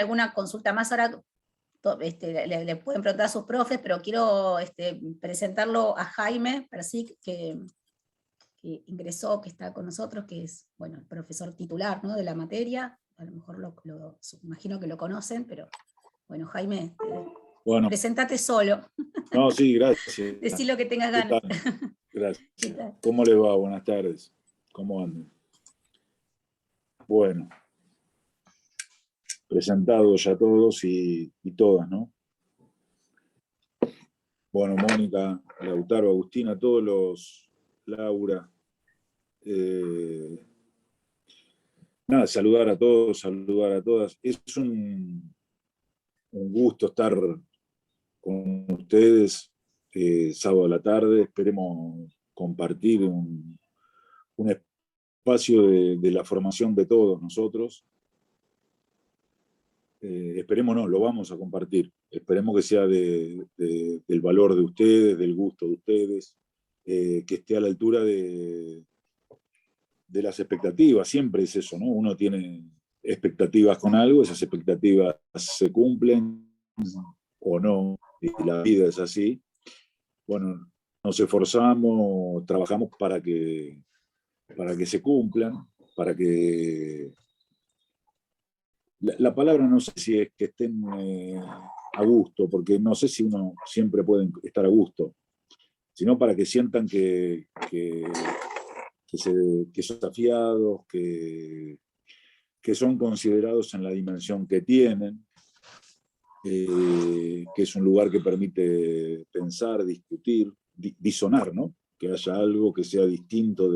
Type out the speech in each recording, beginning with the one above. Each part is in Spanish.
alguna consulta más ahora, le pueden preguntar a sus profes, pero quiero presentarlo a Jaime Persic, que ingresó, que está con nosotros, que es, bueno, el profesor titular, ¿no?, de la materia. A lo mejor imagino que lo conocen, pero bueno, Jaime, bueno, presentate solo. No, sí, gracias. Decí lo que tengas ¿Qué ganas. tal? Gracias. ¿Qué tal? ¿Cómo les va? Buenas tardes. ¿Cómo andan? Bueno, presentados ya todos y todas, ¿no? Bueno, Mónica, Lautaro, Agustina, todos los, Laura. Nada, saludar a todos, saludar a todas. Es un gusto estar con ustedes sábado a la tarde. Esperemos compartir un espacio de la formación de todos nosotros. Esperemos no, lo vamos a compartir. Esperemos que sea del valor de ustedes, del gusto de ustedes, que esté a la altura de las expectativas. Siempre es eso, ¿no? Uno tiene expectativas con algo, esas expectativas se cumplen o no, y la vida es así. Bueno, nos esforzamos, trabajamos para que se cumplan, para que la palabra no sé si es que estén a gusto, porque no sé si uno siempre puede estar a gusto, sino para que sientan que son desafiados, que son considerados en la dimensión que tienen, que es un lugar que permite pensar, discutir, disonar, ¿no? Que haya algo que sea distinto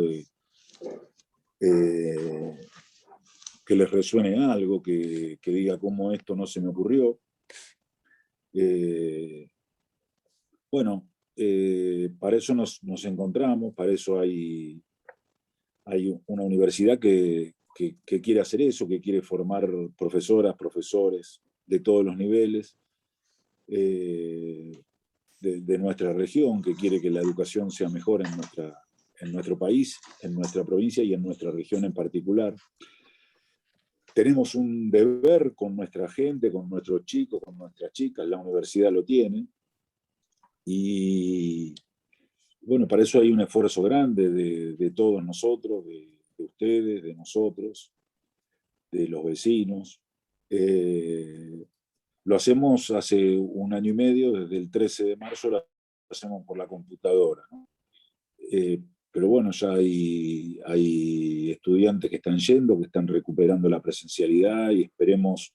que les resuene algo, que diga cómo esto no se me ocurrió. Bueno, para eso nos encontramos, para eso hay una universidad que quiere hacer eso, que quiere formar profesoras, profesores de todos los niveles de nuestra región, que quiere que la educación sea mejor en nuestro país, en nuestra provincia y en nuestra región en particular. Tenemos un deber con nuestra gente, con nuestros chicos, con nuestras chicas, la universidad lo tiene, y bueno, para eso hay un esfuerzo grande de todos nosotros, de ustedes, de nosotros, de los vecinos. Lo hacemos hace 1 año y medio, desde el 13 de marzo lo hacemos por la computadora, ¿no? Pero bueno, ya hay estudiantes que están yendo, que están recuperando la presencialidad, y esperemos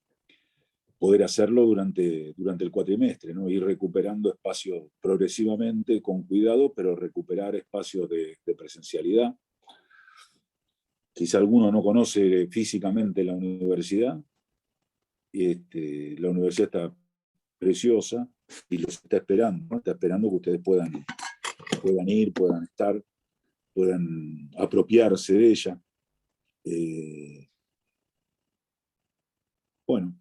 poder hacerlo durante el cuatrimestre, ¿no? Ir recuperando espacios progresivamente, con cuidado, pero recuperar espacios de presencialidad. Quizá alguno no conoce físicamente la universidad. La universidad está preciosa y los está esperando, ¿no? Está esperando que ustedes puedan ir, puedan estar, puedan apropiarse de ella. Bueno,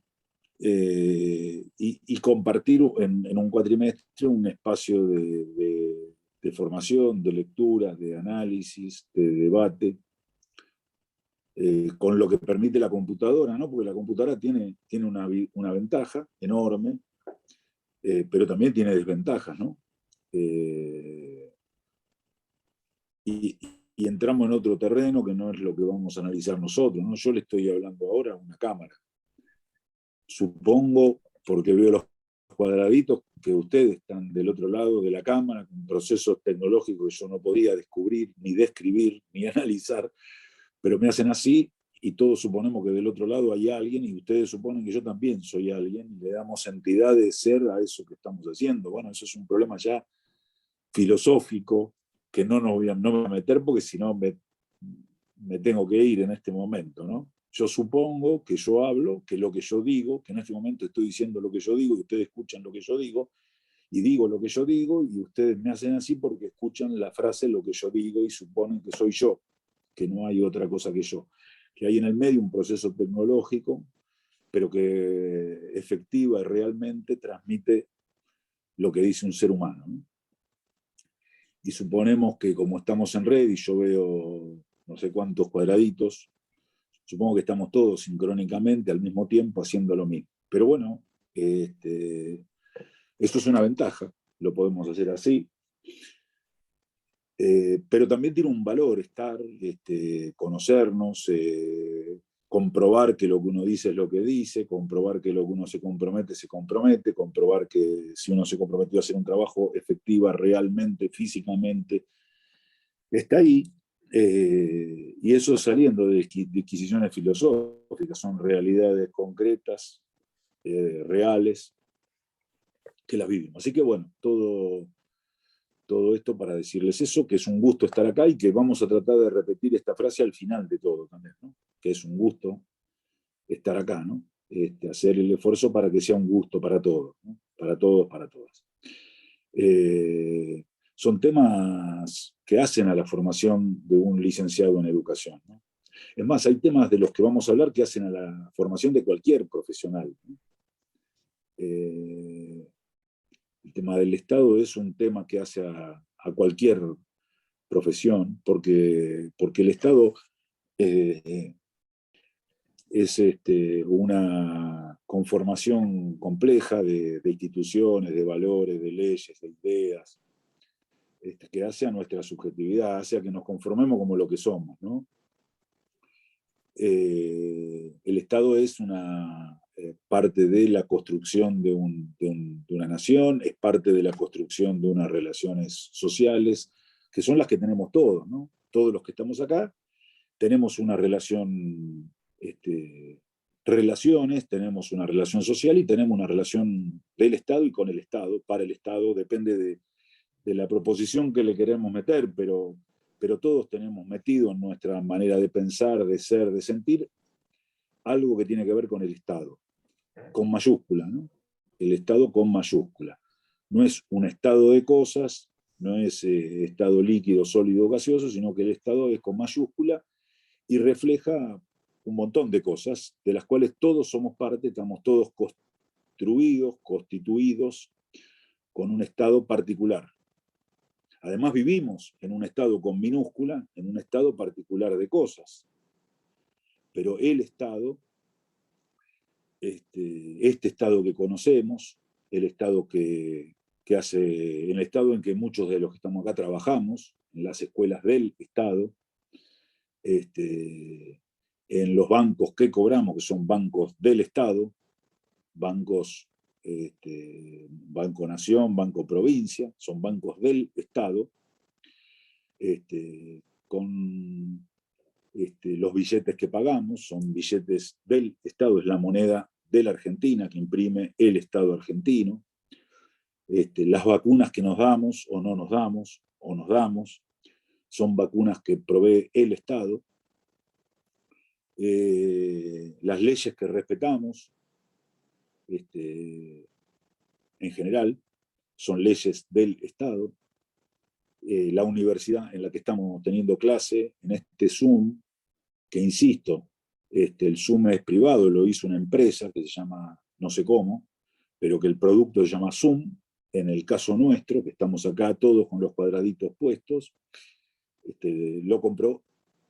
y compartir en un cuatrimestre un espacio de formación, de lectura, de análisis, de debate, con lo que permite la computadora, ¿no? Porque la computadora tiene una ventaja enorme, pero también tiene desventajas, ¿no? Y entramos en otro terreno que no es lo que vamos a analizar nosotros, ¿no? Yo le estoy hablando ahora a una cámara. Supongo, porque veo los cuadraditos, que ustedes están del otro lado de la cámara, con procesos tecnológicos que yo no podía descubrir, ni describir, ni analizar, pero me hacen así, y todos suponemos que del otro lado hay alguien, y ustedes suponen que yo también soy alguien, y le damos entidad de ser a eso que estamos haciendo. Bueno, eso es un problema ya filosófico, que no me voy a meter, porque si no me tengo que ir en este momento, ¿no? Yo supongo que yo hablo, que lo que yo digo, que en este momento estoy diciendo lo que yo digo, y ustedes escuchan lo que yo digo, y digo lo que yo digo, y ustedes me hacen así porque escuchan la frase lo que yo digo y suponen que soy yo, que no hay otra cosa que yo. Que hay en el medio un proceso tecnológico, pero que efectiva y realmente transmite lo que dice un ser humano, ¿no? Y suponemos que como estamos en red y yo veo no sé cuántos cuadraditos, supongo que estamos todos sincrónicamente al mismo tiempo haciendo lo mismo. Pero bueno, eso es una ventaja, lo podemos hacer así. Pero también tiene un valor estar, conocernos, comprobar que lo que uno dice es lo que dice, comprobar que lo que uno se compromete, comprobar que si uno se comprometió a hacer un trabajo efectiva, realmente, físicamente, está ahí. Y eso saliendo de disquisiciones filosóficas, son realidades concretas, reales, que las vivimos. Así que bueno, todo esto para decirles eso, que es un gusto estar acá y que vamos a tratar de repetir esta frase al final de todo también, ¿no? Que es un gusto estar acá, ¿no? Hacer el esfuerzo para que sea un gusto para todos, ¿no? Para todos, para todas. Son temas que hacen a la formación de un licenciado en educación, ¿no? Es más, hay temas de los que vamos a hablar que hacen a la formación de cualquier profesional, ¿no? El tema del Estado es un tema que hace a cualquier profesión, porque el Estado es una conformación compleja de instituciones, de valores, de leyes, de ideas, que hace a nuestra subjetividad, hace a que nos conformemos como lo que somos, ¿no? El Estado es una parte de la construcción de una nación, es parte de la construcción de unas relaciones sociales, que son las que tenemos todos, ¿no? Todos los que estamos acá tenemos una relación, relaciones, tenemos una relación social y tenemos una relación del Estado y con el Estado, para el Estado, depende de la proposición que le queremos meter, pero todos tenemos metido en nuestra manera de pensar, de ser, de sentir, algo que tiene que ver con el Estado, con mayúscula, ¿no? El Estado con mayúscula. No es un estado de cosas, no es estado líquido, sólido, gaseoso, sino que el Estado es con mayúscula y refleja un montón de cosas, de las cuales todos somos parte, estamos todos construidos, constituidos con un estado particular. Además vivimos en un estado con minúscula, en un estado particular de cosas. Pero el Estado, este Estado que conocemos, el Estado hace, el Estado en que muchos de los que estamos acá trabajamos, en las escuelas del Estado, en los bancos que cobramos, que son bancos del Estado, bancos, Banco Nación, Banco Provincia, son bancos del Estado, con los billetes que pagamos, son billetes del Estado, es la moneda de la Argentina que imprime el Estado argentino, las vacunas que nos damos o no nos damos, o nos damos, son vacunas que provee el Estado, las leyes que respetamos, en general, son leyes del Estado, la universidad en la que estamos teniendo clase, en este Zoom, que insisto, el Zoom es privado, lo hizo una empresa que se llama no sé cómo, pero que el producto se llama Zoom, en el caso nuestro, que estamos acá todos con los cuadraditos puestos, lo compró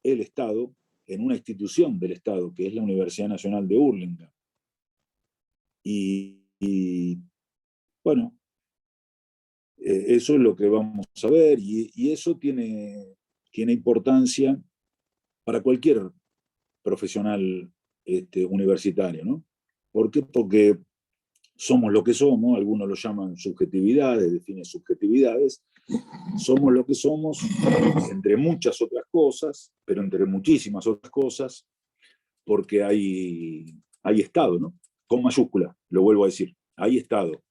el Estado en una institución del Estado, que es la Universidad Nacional de Hurlingham. Y bueno, eso es lo que vamos a ver, y eso tiene importancia para cualquier profesional universitario, ¿no? ¿Por qué? Porque somos lo que somos, algunos lo llaman subjetividades, definen subjetividades, somos lo que somos, entre muchas otras cosas, pero entre muchísimas otras cosas, porque hay Estado, ¿no? Con mayúscula, lo vuelvo a decir, hay Estado.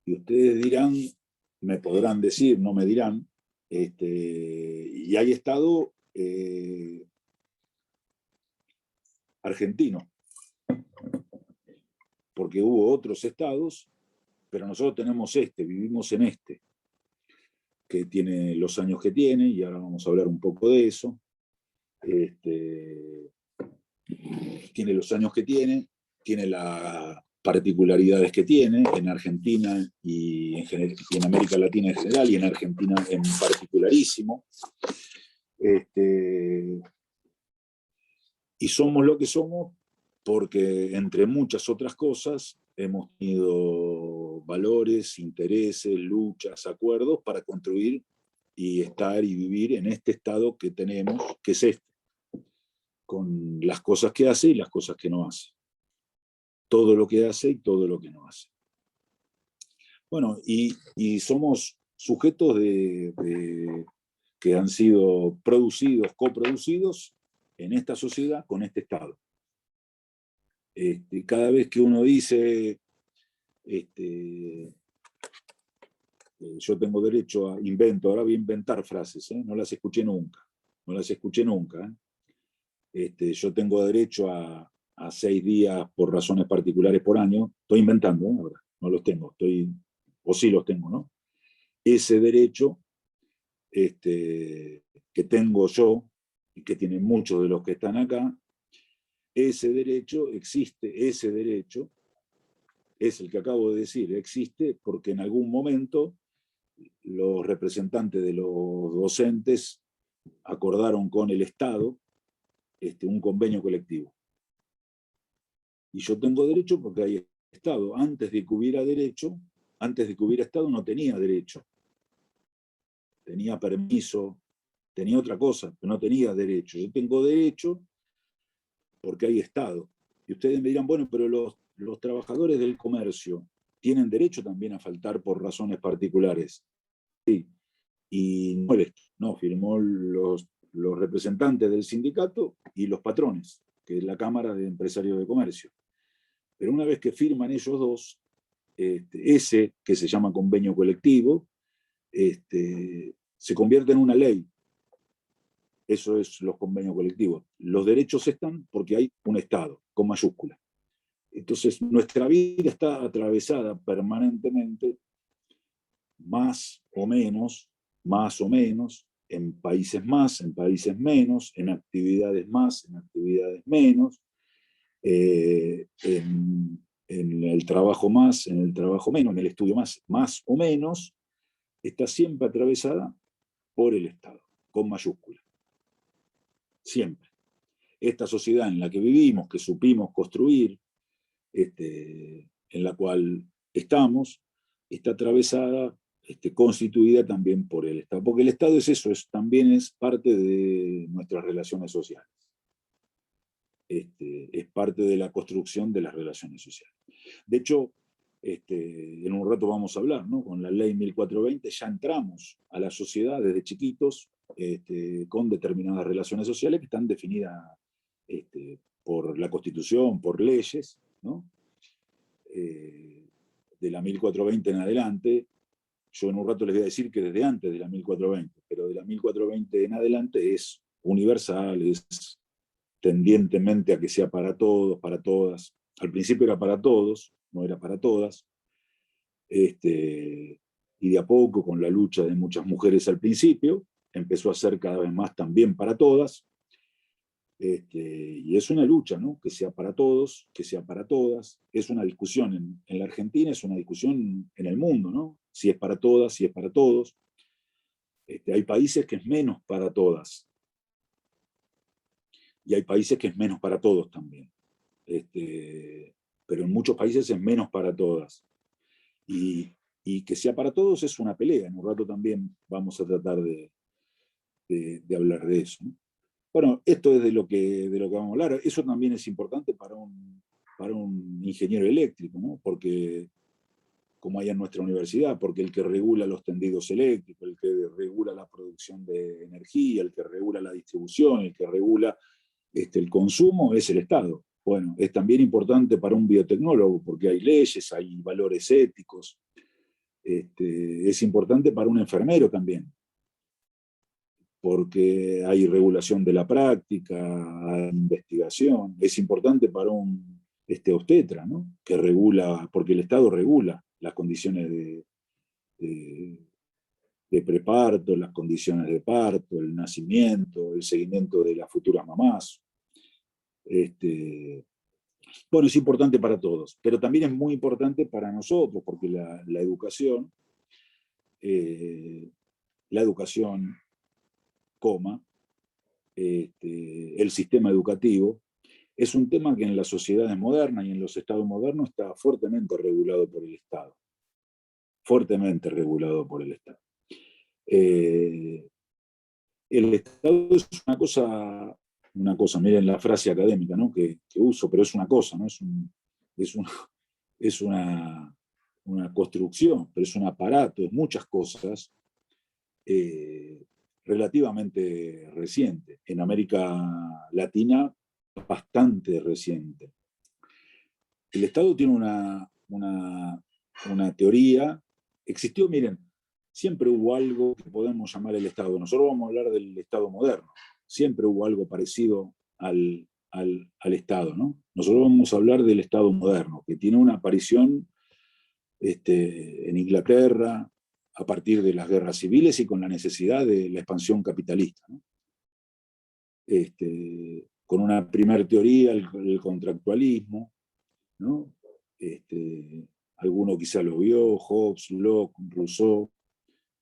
Y ustedes dirán, me podrán decir, no me dirán, y hay Estado argentino, porque hubo otros estados, pero nosotros tenemos vivimos en que tiene los años que tiene, y ahora vamos a hablar un poco de eso. Tiene los años que tiene las particularidades que tiene en Argentina y en América Latina en general, y en Argentina en particularísimo. Y somos lo que somos porque entre muchas otras cosas hemos tenido valores, intereses, luchas, acuerdos para construir y estar y vivir en este estado que tenemos, que es este, con las cosas que hace y las cosas que no hace. Todo lo que hace y todo lo que no hace. Bueno, y somos sujetos que han sido producidos, coproducidos en esta sociedad con este Estado. Cada vez que uno dice, yo tengo derecho a invento, ahora voy a inventar frases, no las escuché nunca, no las escuché nunca. Yo tengo derecho a 6 días por razones particulares por año, estoy inventando, ahora, no los tengo, o sí los tengo, ¿no? Ese derecho que tengo yo, y que tienen muchos de los que están acá, ese derecho existe, ese derecho es el que acabo de decir, existe porque en algún momento los representantes de los docentes acordaron con el Estado un convenio colectivo. Y yo tengo derecho porque hay Estado. Antes de que hubiera derecho, antes de que hubiera Estado no tenía derecho. Tenía permiso, tenía otra cosa, pero no tenía derecho. Yo tengo derecho porque hay Estado. Y ustedes me dirán, bueno, pero los trabajadores del comercio tienen derecho también a faltar por razones particulares. Sí. Y no, firmó los representantes del sindicato y los patrones, que es la Cámara de Empresarios de Comercio. Pero una vez que firman ellos dos, ese que se llama convenio colectivo, se convierte en una ley. Eso es los convenios colectivos. Los derechos están porque hay un Estado, con mayúscula. Entonces, nuestra vida está atravesada permanentemente, más o menos, en países más, en países menos, en actividades más, en actividades menos, en el trabajo más, en el trabajo menos, en el estudio más o menos, está siempre atravesada por el Estado, con mayúscula. Siempre. Esta sociedad en la que vivimos, que supimos construir, en la cual estamos, está atravesada, constituida también por el Estado. Porque el Estado es eso, también es parte de nuestras relaciones sociales. Es parte de la construcción de las relaciones sociales. De hecho, en un rato vamos a hablar, ¿no? Con la ley 1420 ya entramos a la sociedad desde chiquitos con determinadas relaciones sociales que están definidas por la Constitución, por leyes, ¿no? De la 1420 en adelante, yo en un rato les voy a decir que desde antes de la 1420, pero de la 1420 en adelante es universal, es tendientemente a que sea para todos, para todas. Al principio era para todos, no era para todas. Y de a poco, con la lucha de muchas mujeres al principio, empezó a ser cada vez más también para todas. Y es una lucha, ¿no? Que sea para todos, que sea para todas. Es una discusión en la Argentina, es una discusión en el mundo, ¿no? Si es para todas, si es para todos. Hay países que es menos para todas. Y hay países que es menos para todos también. Pero en muchos países es menos para todas. Y que sea para todos es una pelea. En un rato también vamos a tratar de hablar de eso, ¿no? Bueno, esto es de lo que vamos a hablar. Eso también es importante para un ingeniero eléctrico, ¿no? Porque, como hay en nuestra universidad, porque el que regula los tendidos eléctricos, el que regula la producción de energía, el que regula la distribución, el que regula el consumo es el Estado. Bueno, es también importante para un biotecnólogo, porque hay leyes, hay valores éticos. Es importante para un enfermero también, porque hay regulación de la práctica, hay investigación. Es importante para un obstetra, ¿no? Que regula, porque el Estado regula las condiciones de preparto, las condiciones de parto, el nacimiento, el seguimiento de las futuras mamás. Bueno, es importante para todos, pero también es muy importante para nosotros, porque la educación, el sistema educativo, es un tema que en las sociedades modernas y en los estados modernos está fuertemente regulado por el Estado. Fuertemente regulado por el Estado. El Estado es una cosa, miren la frase académica, ¿no? que uso, pero es una cosa, ¿no? Es una construcción, pero es un aparato, es muchas cosas, relativamente reciente. En América Latina, bastante reciente. El Estado tiene una teoría, existió, miren, siempre hubo algo que podemos llamar el Estado. Nosotros vamos a hablar del Estado moderno. Siempre hubo algo parecido al Estado, ¿no? Nosotros vamos a hablar del Estado moderno, que tiene una aparición en Inglaterra a partir de las guerras civiles y con la necesidad de la expansión capitalista, ¿no? Con una primera teoría, el contractualismo, ¿no? Alguno quizá lo vio, Hobbes, Locke, Rousseau,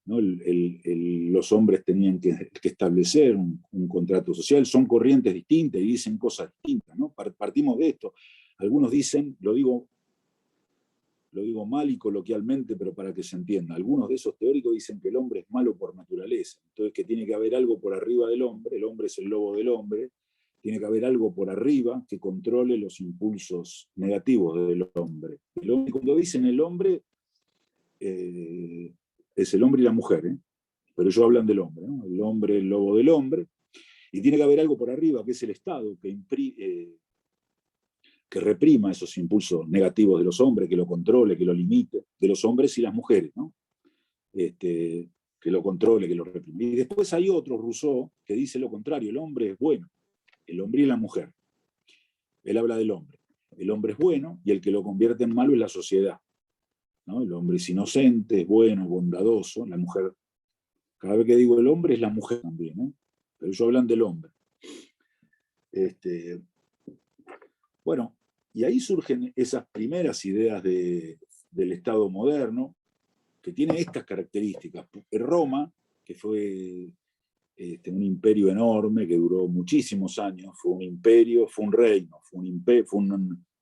¿no? Los hombres tenían que establecer un contrato social, son corrientes distintas y dicen cosas distintas, ¿no? Partimos de esto. Algunos dicen, lo digo mal y coloquialmente, pero para que se entienda, algunos de esos teóricos dicen que el hombre es malo por naturaleza, entonces que tiene que haber algo por arriba del hombre, el hombre es el lobo del hombre, tiene que haber algo por arriba que controle los impulsos negativos del hombre. Cuando dicen el hombre, es el hombre y la mujer, ¿eh? Pero ellos hablan del hombre, ¿no? El hombre, el lobo del hombre, y tiene que haber algo por arriba, que es el Estado, que reprima esos impulsos negativos de los hombres, que lo controle, que lo limite, de los hombres y las mujeres, ¿no? Que lo controle, que lo reprime. Y después hay otro, Rousseau, que dice lo contrario, el hombre es bueno, el hombre y la mujer. Él habla del hombre. El hombre es bueno y el que lo convierte en malo es la sociedad, ¿no? El hombre es inocente, es bueno, bondadoso, la mujer, cada vez que digo el hombre es la mujer también, ¿eh? Pero ellos hablan del hombre. Bueno, y ahí surgen esas primeras ideas del Estado moderno, que tiene estas características. Roma, que fue un imperio enorme, que duró muchísimos años, fue un imperio, fue un reino, fue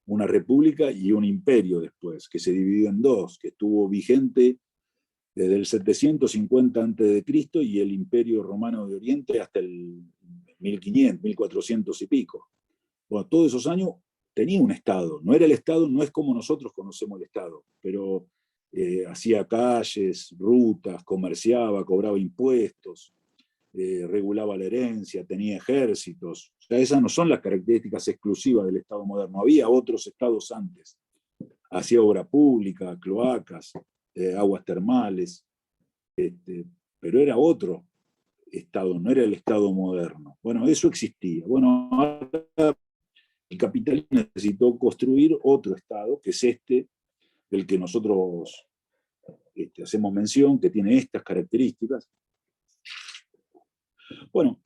una república y un imperio después, que se dividió en dos, que estuvo vigente desde el 750 a.C. y el Imperio Romano de Oriente hasta el 1500, 1400 y pico. Bueno, todos esos años tenía un Estado. No era el Estado, no es como nosotros conocemos el Estado, pero hacía calles, rutas, comerciaba, cobraba impuestos, regulaba la herencia, tenía ejércitos. O sea, esas no son las características exclusivas del Estado moderno. Había otros estados antes. Hacía obra pública, cloacas, aguas termales, pero era otro Estado, no era el Estado moderno. Bueno, eso existía. Bueno, ahora el capitalismo necesitó construir otro Estado, que es del que nosotros hacemos mención, que tiene estas características. Bueno,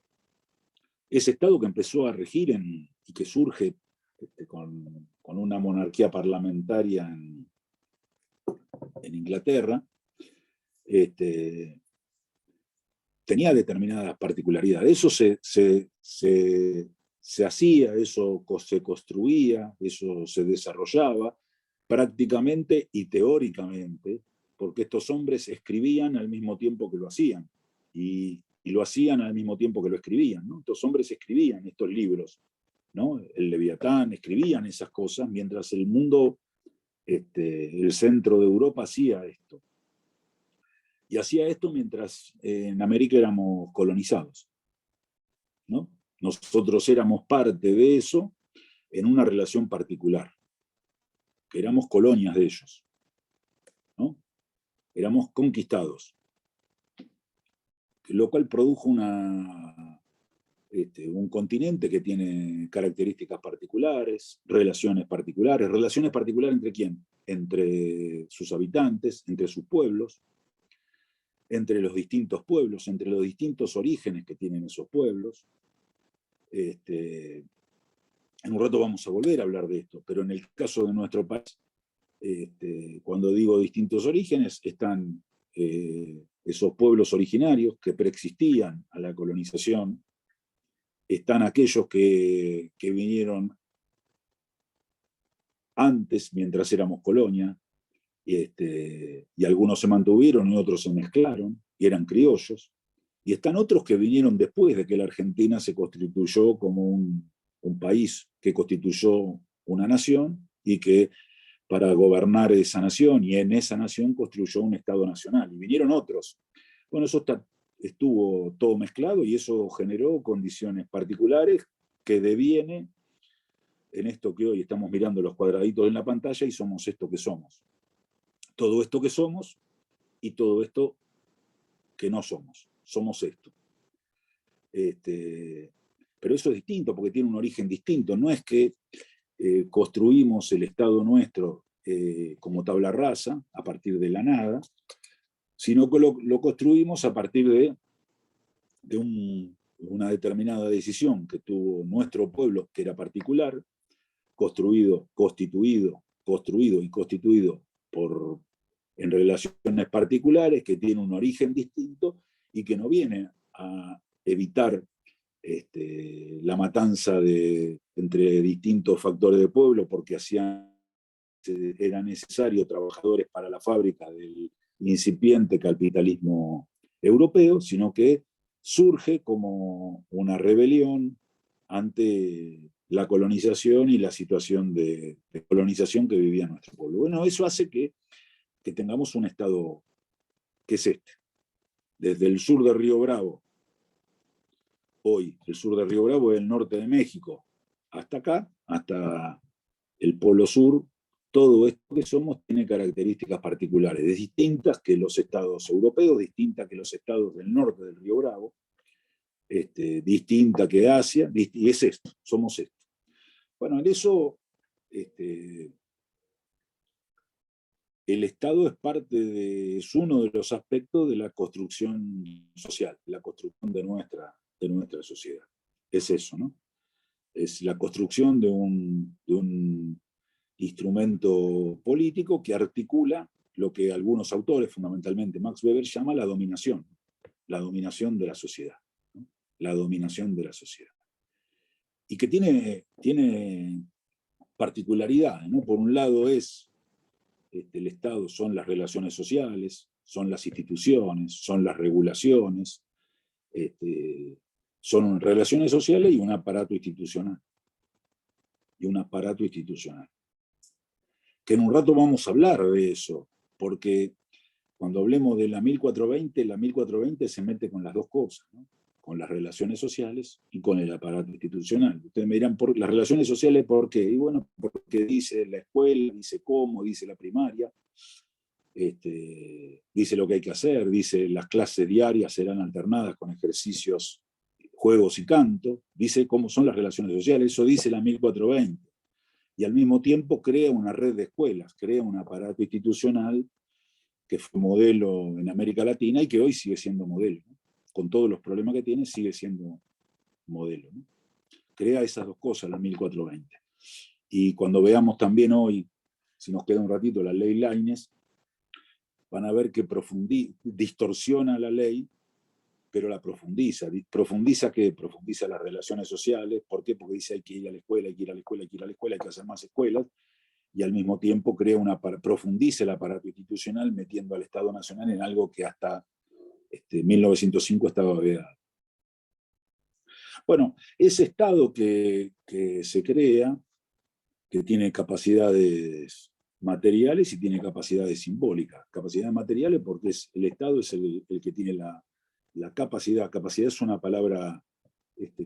ese Estado que empezó a regir y que surge con una monarquía parlamentaria en Inglaterra, tenía determinadas particularidades. Eso se hacía, eso se construía, eso se desarrollaba prácticamente y teóricamente, porque estos hombres escribían al mismo tiempo que lo hacían, y lo hacían al mismo tiempo que lo escribían, ¿no? Estos hombres escribían estos libros, ¿no? El Leviatán, escribían esas cosas, mientras el mundo, el centro de Europa hacía esto. Y hacía esto mientras en América éramos colonizados, ¿no? Nosotros éramos parte de eso en una relación particular, que éramos colonias de ellos, ¿no? Éramos conquistados, lo cual produjo un continente que tiene características particulares, relaciones particulares. ¿Relaciones particulares entre quién? Entre sus habitantes, entre sus pueblos, entre los distintos pueblos, entre los distintos orígenes que tienen esos pueblos. En un rato vamos a volver a hablar de esto, pero en el caso de nuestro país, cuando digo distintos orígenes, están esos pueblos originarios que preexistían a la colonización, están aquellos que vinieron antes, mientras éramos colonia, y algunos se mantuvieron y otros se mezclaron, y eran criollos, y están otros que vinieron después de que la Argentina se constituyó como un país que constituyó una nación, y que para gobernar esa nación, y en esa nación construyó un Estado nacional, y vinieron otros. Bueno, estuvo todo mezclado, y eso generó condiciones particulares que deviene en esto que hoy estamos mirando los cuadraditos en la pantalla, y somos esto que somos. Todo esto que somos y todo esto que no somos. Somos esto. Pero eso es distinto, porque tiene un origen distinto. No es que construimos el Estado nuestro como tabla rasa, a partir de la nada, sino que lo construimos a partir de una determinada decisión que tuvo nuestro pueblo, que era particular, constituido y constituido en relaciones particulares, que tiene un origen distinto y que no viene a evitar la matanza entre distintos factores de pueblo, porque era necesario trabajadores para la fábrica del incipiente capitalismo europeo, sino que surge como una rebelión ante la colonización y la situación de colonización que vivía nuestro pueblo. Bueno, eso hace que tengamos un Estado que es desde el sur de Río Bravo, hoy el sur de Río Bravo es el norte de México, hasta acá, hasta el polo sur. Todo esto que somos tiene características particulares, distintas que los estados europeos, distintas que los estados del norte del Río Bravo, distinta que Asia, y es esto, somos esto. Bueno, en eso el Estado es uno de los aspectos de la construcción social, de la construcción de nuestra sociedad. Es eso, ¿no? Es la construcción de un instrumento político que articula lo que algunos autores, fundamentalmente Max Weber, llama la dominación de la sociedad, ¿no? La dominación de la sociedad. Y que tiene particularidades, ¿no? Por un lado el Estado son las relaciones sociales, son las instituciones, son las regulaciones, son relaciones sociales y un aparato institucional. Que en un rato vamos a hablar de eso, porque cuando hablemos de la 1420 se mete con las dos cosas, ¿no? Con las relaciones sociales y con el aparato institucional. Ustedes me dirán, ¿por las relaciones sociales por qué? Y bueno, porque dice la escuela, dice cómo, dice la primaria, dice lo que hay que hacer, dice las clases diarias serán alternadas con ejercicios, juegos y canto, dice cómo son las relaciones sociales, eso dice la 1420. Y al mismo tiempo crea una red de escuelas, crea un aparato institucional que fue modelo en América Latina y que hoy sigue siendo modelo, ¿no? Con todos los problemas que tiene, sigue siendo modelo, ¿no? Crea esas dos cosas, la 1420. Y cuando veamos también hoy, si nos queda un ratito, la ley Lainez, van a ver que distorsiona la ley, pero la profundiza. ¿Profundiza qué? Profundiza las relaciones sociales. ¿Por qué? Porque dice hay que ir a la escuela, hay que ir a la escuela, hay que ir a la escuela, hay que hacer más escuelas, y al mismo tiempo profundiza el aparato institucional metiendo al Estado Nacional en algo que hasta 1905 estaba vedado. Bueno, ese Estado que se crea, que tiene capacidades materiales y tiene capacidades simbólicas. Capacidades materiales porque el Estado es el que tiene la capacidad. Capacidad es una palabra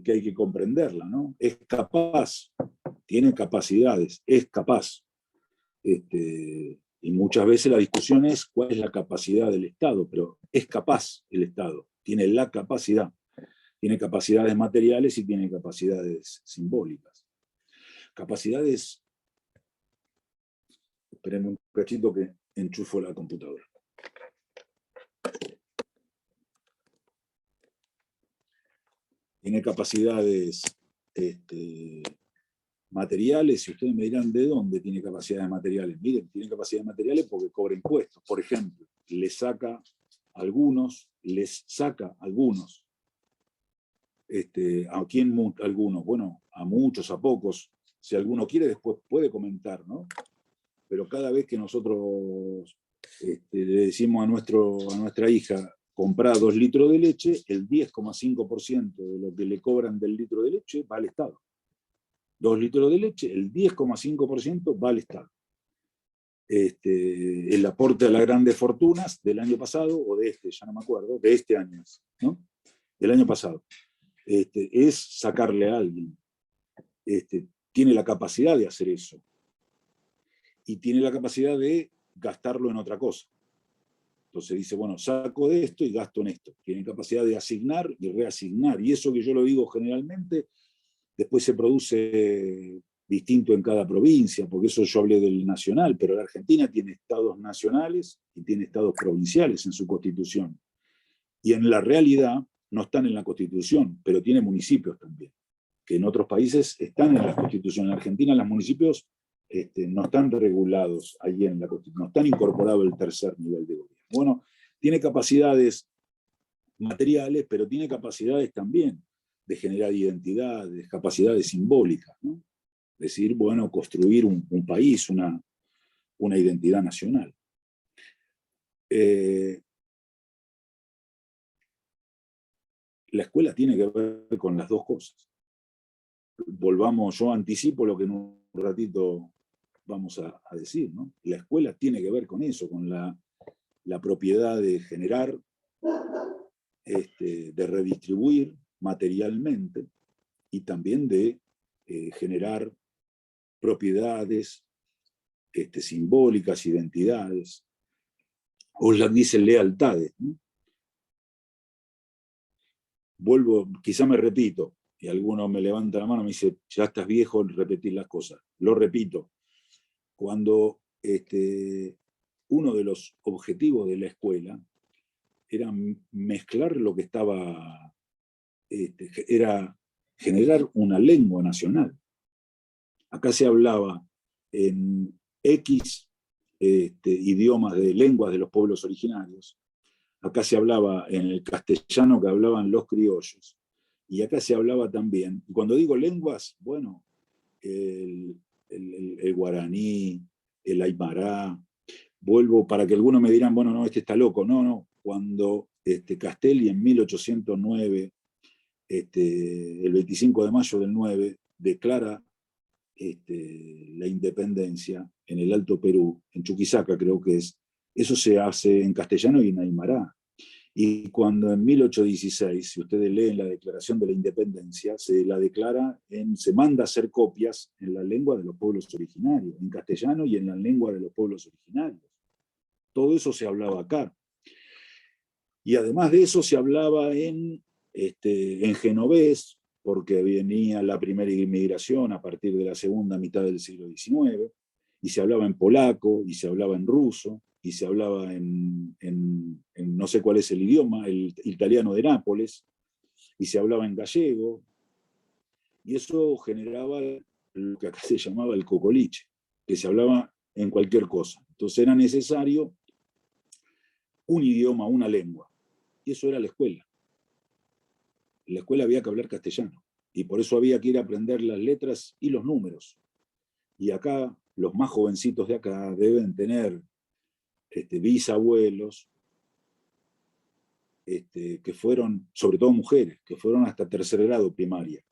que hay que comprenderla, ¿no? Es capaz, tiene capacidades, es capaz. Y muchas veces la discusión es cuál es la capacidad del Estado, pero es capaz el Estado, tiene la capacidad. Tiene capacidades materiales y tiene capacidades simbólicas. Capacidades... Esperen un cachito que enchufo la computadora. Tiene capacidades materiales, y ustedes me dirán, ¿de dónde tiene capacidades materiales? Miren, tiene capacidades materiales porque cobra impuestos. Por ejemplo, les saca algunos. ¿A quién algunos? Bueno, a muchos, a pocos. Si alguno quiere, después puede comentar, ¿no? Pero cada vez que nosotros le decimos a nuestra hija, comprar 2 litros de leche, el 10,5% de lo que le cobran del litro de leche va al Estado. 2 litros de leche, el 10,5% va al Estado. El aporte a las grandes fortunas del año pasado, o de ya no me acuerdo, de este año, ¿no? Del año pasado, es sacarle a alguien. Tiene la capacidad de hacer eso. Y tiene la capacidad de gastarlo en otra cosa. Entonces dice, bueno, saco de esto y gasto en esto. Tiene capacidad de asignar y reasignar. Y eso que yo lo digo generalmente, después se produce distinto en cada provincia, porque eso yo hablé del nacional, pero la Argentina tiene estados nacionales y tiene estados provinciales en su constitución. Y en la realidad no están en la constitución, pero tiene municipios también, que en otros países están en la constitución. En Argentina los municipios no están regulados ahí en la constitución, no están incorporados el tercer nivel de gobierno. Bueno, tiene capacidades materiales, pero tiene capacidades también de generar identidades, capacidades simbólicas, ¿no? Es decir, bueno, construir un país, una identidad nacional. La escuela tiene que ver con las dos cosas. Volvamos, yo anticipo lo que en un ratito vamos a decir, ¿no? La escuela tiene que ver con eso, con la propiedad de generar, de redistribuir materialmente y también de generar propiedades simbólicas, identidades, o las dicen lealtades, ¿no? Vuelvo, quizá me repito, y alguno me levanta la mano y me dice, ya estás viejo en repetir las cosas. Lo repito, cuando uno de los objetivos de la escuela era mezclar lo que estaba, era generar una lengua nacional. Acá se hablaba en X idiomas de lenguas de los pueblos originarios. Acá se hablaba en el castellano que hablaban los criollos. Y acá se hablaba también, y cuando digo lenguas, bueno, el guaraní, el aymará. Vuelvo para que algunos me dirán, bueno, no, está loco. No. Cuando Castelli en 1809, el 25 de mayo del 9, declara la independencia en el Alto Perú, en Chuquisaca creo que es, eso se hace en castellano y en aymara. Y cuando en 1816, si ustedes leen la Declaración de la Independencia, se la declara, se manda a hacer copias en la lengua de los pueblos originarios, en castellano y en la lengua de los pueblos originarios. Todo eso se hablaba acá. Y además de eso se hablaba en genovés, porque venía la primera inmigración a partir de la segunda mitad del siglo XIX, y se hablaba en polaco, y se hablaba en ruso, y se hablaba en no sé cuál es el idioma, el italiano de Nápoles, y se hablaba en gallego, y eso generaba lo que acá se llamaba el cocoliche, que se hablaba en cualquier cosa. Entonces era necesario un idioma, una lengua, y eso era la escuela. En la escuela había que hablar castellano, y por eso había que ir a aprender las letras y los números. Y acá, los más jovencitos de acá deben tener bisabuelos, que fueron, sobre todo mujeres, que fueron hasta tercer grado primaria.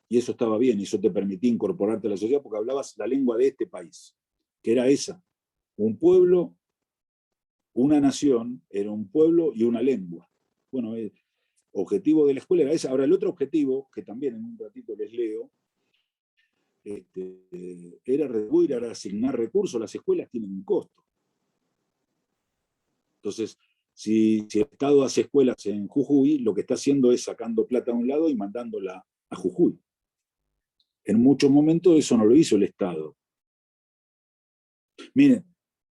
Y eso estaba bien, y eso te permitía incorporarte a la sociedad porque hablabas la lengua de este país, que era esa. Un pueblo, una nación, era un pueblo y una lengua. Bueno, el objetivo de la escuela era ese. Ahora, el otro objetivo, que también en un ratito les leo, era retribuir, era asignar recursos. Las escuelas tienen un costo. Entonces, si el Estado hace escuelas en Jujuy, lo que está haciendo es sacando plata a un lado y mandándola a Jujuy. En muchos momentos eso no lo hizo el Estado. Miren,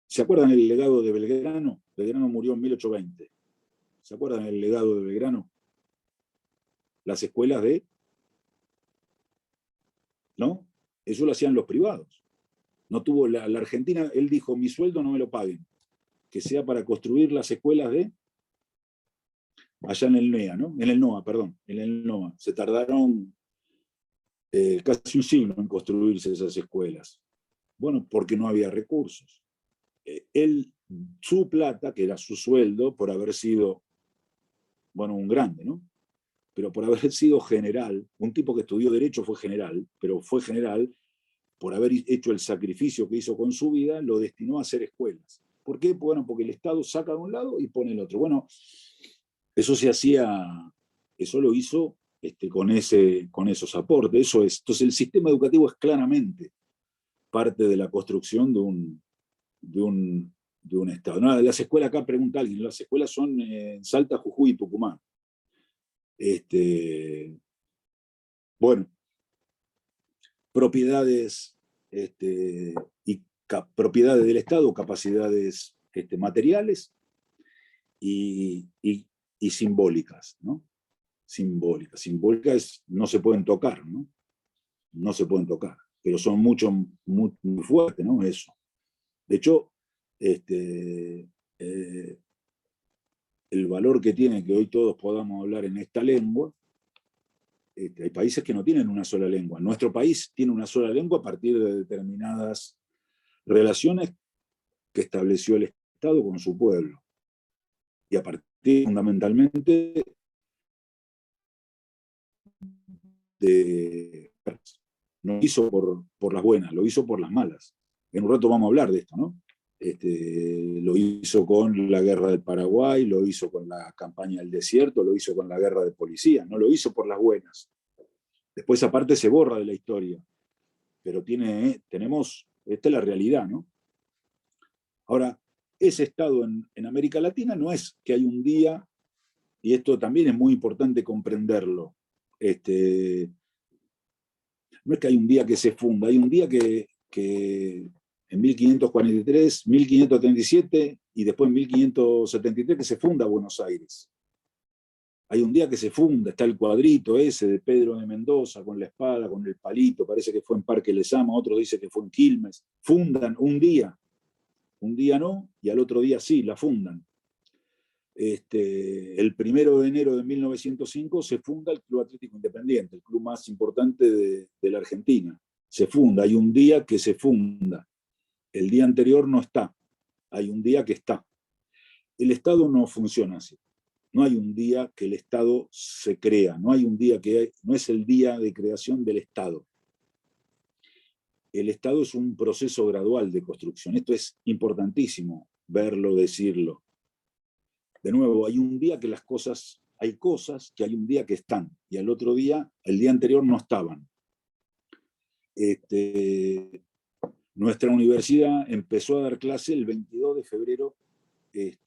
¿se acuerdan el legado de Belgrano? Belgrano murió en 1820. ¿Se acuerdan el legado de Belgrano? Las escuelas ¿no? Eso lo hacían los privados. No tuvo la Argentina, él dijo, mi sueldo no me lo paguen, que sea para construir las escuelas allá en el NEA, ¿no? En el NOA, perdón, en el NOA. Se tardaron casi un siglo en construirse esas escuelas. Bueno, porque no había recursos. Su plata, que era su sueldo, por haber sido, bueno, un grande, ¿no? Pero por haber sido general, un tipo que estudió Derecho fue general, pero fue general, por haber hecho el sacrificio que hizo con su vida, lo destinó a hacer escuelas. ¿Por qué? Bueno, porque el Estado saca de un lado y pone el otro. Bueno, eso se hacía, eso lo hizo con esos aportes. Eso es. Entonces el sistema educativo es claramente parte de la construcción de un Estado. No, las escuelas, acá pregunta alguien, las escuelas son en Salta, Jujuy y Tucumán. Bueno, propiedades y propiedades del Estado, capacidades materiales y simbólicas, ¿no? Simbólicas no se pueden tocar, ¿no? No se pueden tocar, pero son muy fuertes, ¿no? Eso. De hecho, el valor que tiene que hoy todos podamos hablar en esta lengua, hay países que no tienen una sola lengua. Nuestro país tiene una sola lengua a partir de determinadas relaciones que estableció el Estado con su pueblo. Y a partir fundamentalmente de... No lo hizo por las buenas, lo hizo por las malas. En un rato vamos a hablar de esto, ¿no? Lo hizo con la guerra del Paraguay, lo hizo con la campaña del desierto, lo hizo con la guerra de policía, no lo hizo por las buenas. Después aparte se borra de la historia, pero tenemos, esta es la realidad, ¿no? Ahora, ese Estado en América Latina no es que hay un día, y esto también es muy importante comprenderlo, no es que hay un día que se funda, hay un día que en 1543, 1537 y después en 1573 que se funda Buenos Aires. Hay un día que se funda, está el cuadrito ese de Pedro de Mendoza con la espada, con el palito, parece que fue en Parque Lezama, otros dicen que fue en Quilmes. Fundan un día no, y al otro día sí, la fundan. El 1 de enero de 1905 se funda el Club Atlético Independiente, el club más importante de la Argentina. Se funda, hay un día que se funda. El día anterior no está, hay un día que está. El Estado no funciona así. No hay un día que el Estado se crea, no hay un día no es el día de creación del Estado. El Estado es un proceso gradual de construcción. Esto es importantísimo verlo, decirlo. De nuevo, hay un día que hay cosas que hay un día que están, y al otro día, el día anterior no estaban. Nuestra universidad empezó a dar clase el 22 de febrero de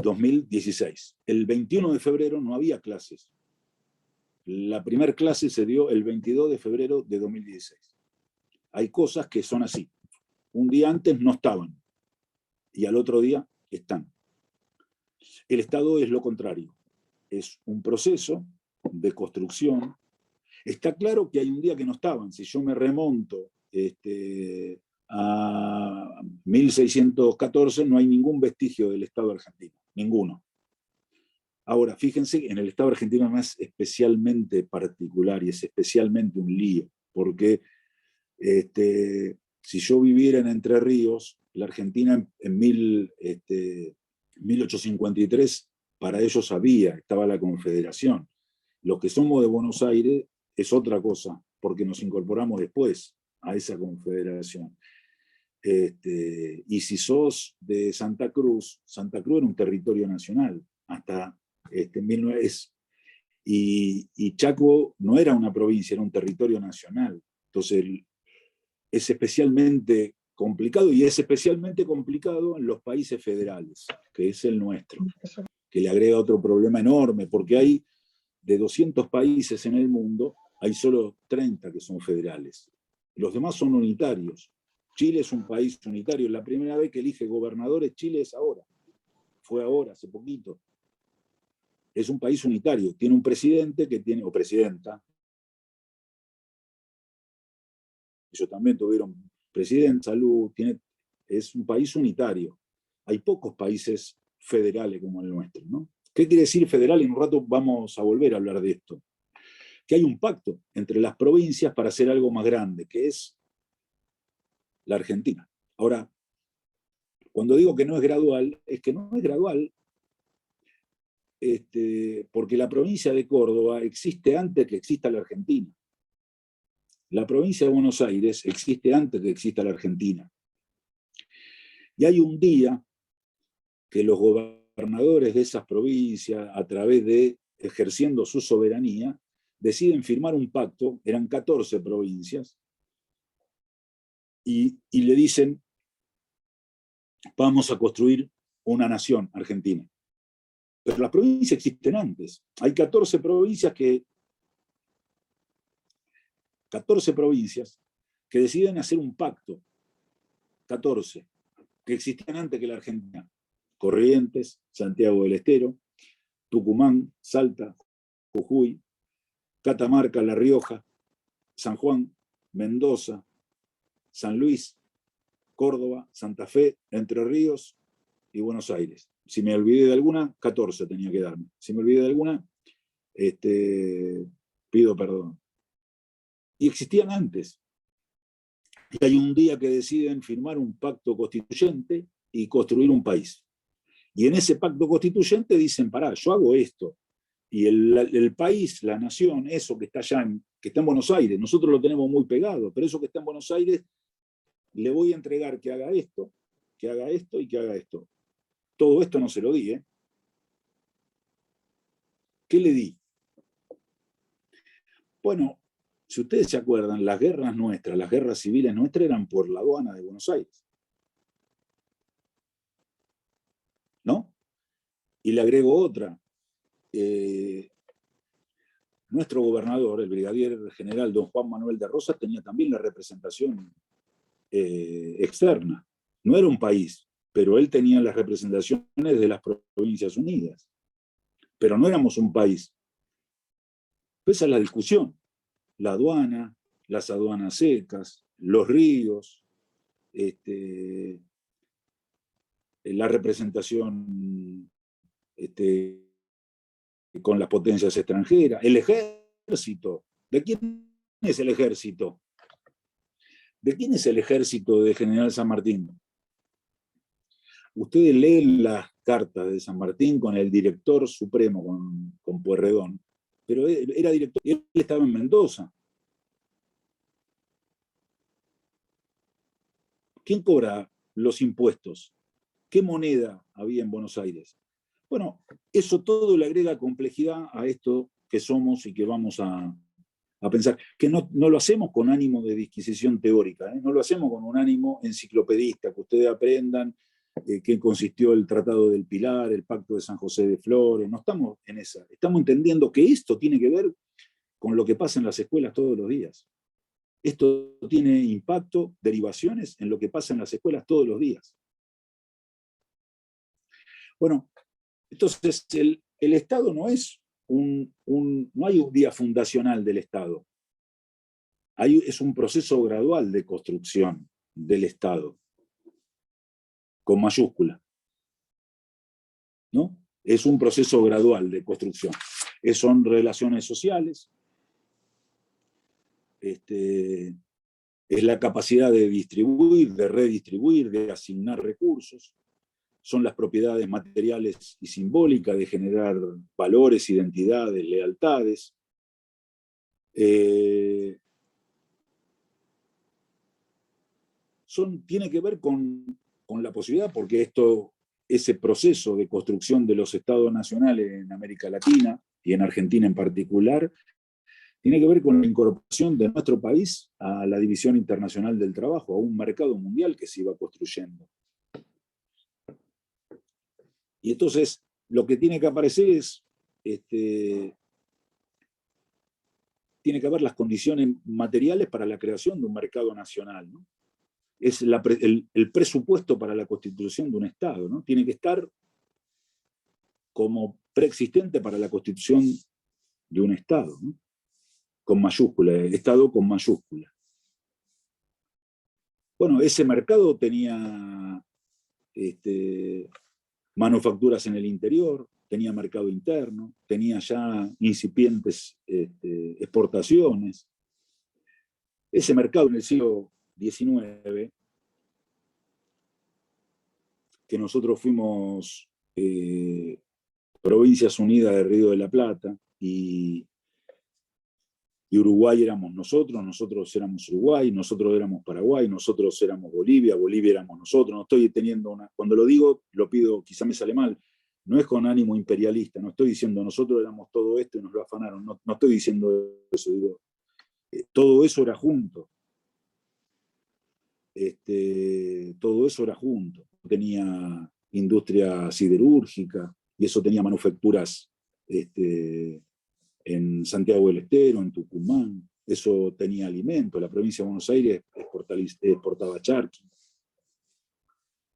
2016. El 21 de febrero no había clases. La primera clase se dio el 22 de febrero de 2016. Hay cosas que son así. Un día antes no estaban y al otro día están. El Estado es lo contrario. Es un proceso de construcción. Está claro que hay un día que no estaban. Si yo me remonto a 1614, no hay ningún vestigio del Estado argentino. Ninguno. Ahora, fíjense, en el Estado argentino no es especialmente particular y es especialmente un lío, porque si yo viviera en Entre Ríos, la Argentina en 1853, para ellos estaba la Confederación. Los que somos de Buenos Aires es otra cosa, porque nos incorporamos después a esa Confederación. Y si sos de Santa Cruz era un territorio nacional, hasta y Chaco no era una provincia, era un territorio nacional. Entonces es especialmente complicado, y es especialmente complicado en los países federales, que es el nuestro, que le agrega otro problema enorme, porque hay de 200 países en el mundo, hay solo 30 que son federales. Los demás son unitarios. Chile es un país unitario. La primera vez que elige gobernadores, Chile es ahora. Fue ahora, hace poquito. Es un país unitario. Tiene un presidente o presidenta. Ellos también tuvieron presidente, salud. Es un país unitario. Hay pocos países federales como el nuestro, ¿no? ¿Qué quiere decir federal? En un rato vamos a volver a hablar de esto. Que hay un pacto entre las provincias para hacer algo más grande, que es la Argentina. Ahora, cuando digo que no es gradual, es que no es gradual porque la provincia de Córdoba existe antes que exista la Argentina. La provincia de Buenos Aires existe antes que exista la Argentina. Y hay un día que los gobernadores de esas provincias, a través de ejerciendo su soberanía, deciden firmar un pacto, eran 14 provincias, y le dicen, vamos a construir una nación argentina. Pero las provincias existen antes. Hay 14 provincias que deciden hacer un pacto, 14, que existían antes que la Argentina. Corrientes, Santiago del Estero, Tucumán, Salta, Jujuy, Catamarca, La Rioja, San Juan, Mendoza, San Luis, Córdoba, Santa Fe, Entre Ríos y Buenos Aires. Si me olvidé de alguna, 14 tenía que darme. Si me olvidé de alguna, pido perdón. Y existían antes. Y hay un día que deciden firmar un pacto constituyente y construir un país. Y en ese pacto constituyente dicen, pará, yo hago esto. Y el país, la nación, eso que está allá, que está en Buenos Aires, nosotros lo tenemos muy pegado, pero eso que está en Buenos Aires, le voy a entregar que haga esto y que haga esto. Todo esto no se lo di, ¿eh? ¿Qué le di? Bueno, si ustedes se acuerdan, las guerras nuestras, las guerras civiles nuestras eran por la aduana de Buenos Aires. ¿No? Y le agrego otra. Nuestro gobernador, el brigadier general don Juan Manuel de Rosas, tenía también la representación externa. No era un país, pero él tenía las representaciones de las Provincias Unidas. Pero no éramos un país. Esa es la discusión. La aduana, las aduanas secas, los ríos, la representación con las potencias extranjeras, el ejército. ¿De quién es el ejército? ¿De quién es el ejército de General San Martín? Ustedes leen las cartas de San Martín con el director supremo, con Pueyrredón, pero era director y él estaba en Mendoza. ¿Quién cobra los impuestos? ¿Qué moneda había en Buenos Aires? Bueno, eso todo le agrega complejidad a esto que somos y que vamos a pensar. Que no lo hacemos con ánimo de disquisición teórica, no lo hacemos con un ánimo enciclopedista, que ustedes aprendan qué consistió el Tratado del Pilar, el Pacto de San José de Flores. No estamos en esa. Estamos entendiendo que esto tiene que ver con lo que pasa en las escuelas todos los días. Esto tiene impacto, derivaciones en lo que pasa en las escuelas todos los días. Bueno, entonces el Estado no es no hay un día fundacional del Estado. Es un proceso gradual de construcción del Estado, con mayúscula. ¿No? Es un proceso gradual de construcción. Son relaciones sociales, es la capacidad de distribuir, de redistribuir, de asignar recursos, son las propiedades materiales y simbólicas de generar valores, identidades, lealtades. Tiene que ver con la posibilidad, porque ese proceso de construcción de los estados nacionales en América Latina y en Argentina en particular, tiene que ver con la incorporación de nuestro país a la División Internacional del Trabajo, a un mercado mundial que se iba construyendo. Y entonces, lo que tiene que aparecer es, tiene que haber las condiciones materiales para la creación de un mercado nacional, ¿no? Es el presupuesto para la constitución de un Estado, ¿no? Tiene que estar como preexistente para la constitución de un Estado, ¿no? Con mayúscula, Estado con mayúscula. Bueno, ese mercado tenía manufacturas en el interior, tenía mercado interno, tenía ya incipientes exportaciones. Ese mercado en el siglo XIX, que nosotros fuimos Provincias Unidas de Río de la Plata y Uruguay éramos nosotros éramos Uruguay, nosotros éramos Paraguay, nosotros éramos Bolivia, Bolivia éramos nosotros. No estoy teniendo cuando lo digo, lo pido, quizá me sale mal, no es con ánimo imperialista, no estoy diciendo nosotros éramos todo esto y nos lo afanaron, no estoy diciendo eso, digo, todo eso era junto. Todo eso era junto. Tenía industria siderúrgica y eso tenía manufacturas en Santiago del Estero, en Tucumán, eso tenía alimento, la provincia de Buenos Aires exportaba charqui.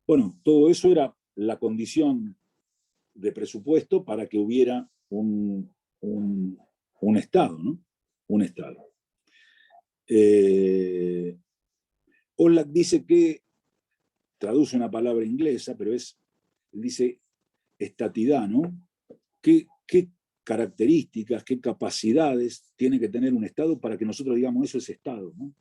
Bueno, todo eso era la condición de presupuesto para que hubiera un Estado, ¿no? Un Estado. Ollack dice que, traduce una palabra inglesa, pero dice estatidad, ¿no? ¿Qué características, qué capacidades tiene que tener un Estado para que nosotros digamos eso es Estado, ¿no?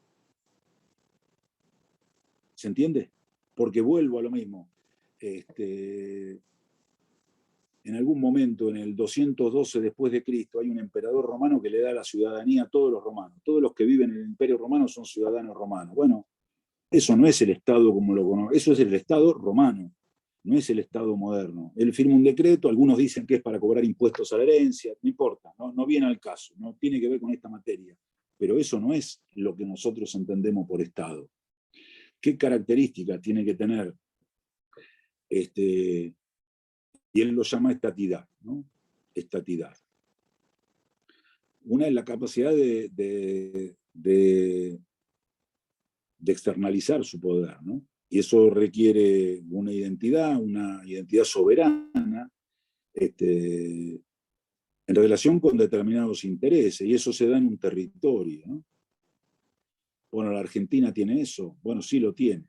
¿Se entiende? Porque vuelvo a lo mismo. En algún momento, en el 212 después de Cristo, hay un emperador romano que le da la ciudadanía a todos los romanos. Todos los que viven en el Imperio Romano son ciudadanos romanos. Bueno, eso no es el Estado como lo conocemos, eso es el Estado romano, no es el Estado moderno. Él firma un decreto, algunos dicen que es para cobrar impuestos a la herencia, no importa, no viene al caso, no tiene que ver con esta materia. Pero eso no es lo que nosotros entendemos por Estado. ¿Qué características tiene que tener? Y él lo llama estatidad, ¿no? Estatidad. Una es la capacidad de externalizar su poder, ¿no? Y eso requiere una identidad soberana, en relación con determinados intereses, y eso se da en un territorio, ¿no? Bueno, la Argentina tiene eso, bueno, sí lo tiene.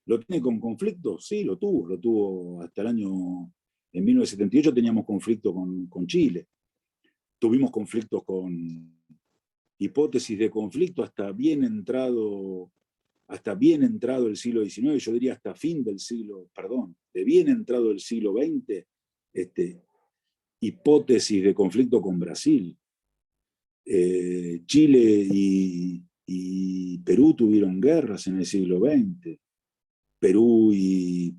¿Lo tiene con conflictos? Sí, lo tuvo hasta el año, en 1978 teníamos conflicto con Chile, tuvimos conflictos con hipótesis de conflicto hasta bien entrado el siglo XIX, yo diría hasta fin del siglo, de bien entrado el siglo XX, hipótesis de conflicto con Brasil. Chile y Perú tuvieron guerras en el siglo XX. Perú y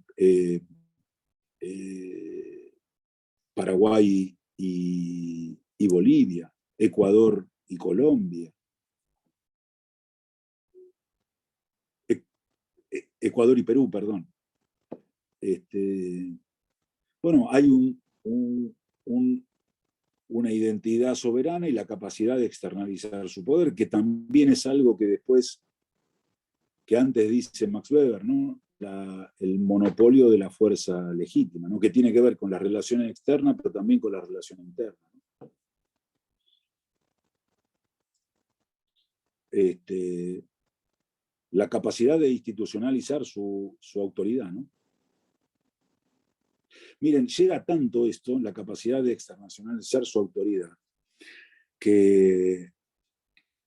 Paraguay y Bolivia. Ecuador y Colombia. Ecuador y Perú, perdón. Bueno, hay una identidad soberana y la capacidad de externalizar su poder, que también es algo que después, que antes dice Max Weber, ¿no? El monopolio de la fuerza legítima, ¿no? Que tiene que ver con las relaciones externas, pero también con las relaciones internas. La capacidad de institucionalizar su autoridad, ¿no? Miren, llega tanto esto, la capacidad de externalizar su autoridad, que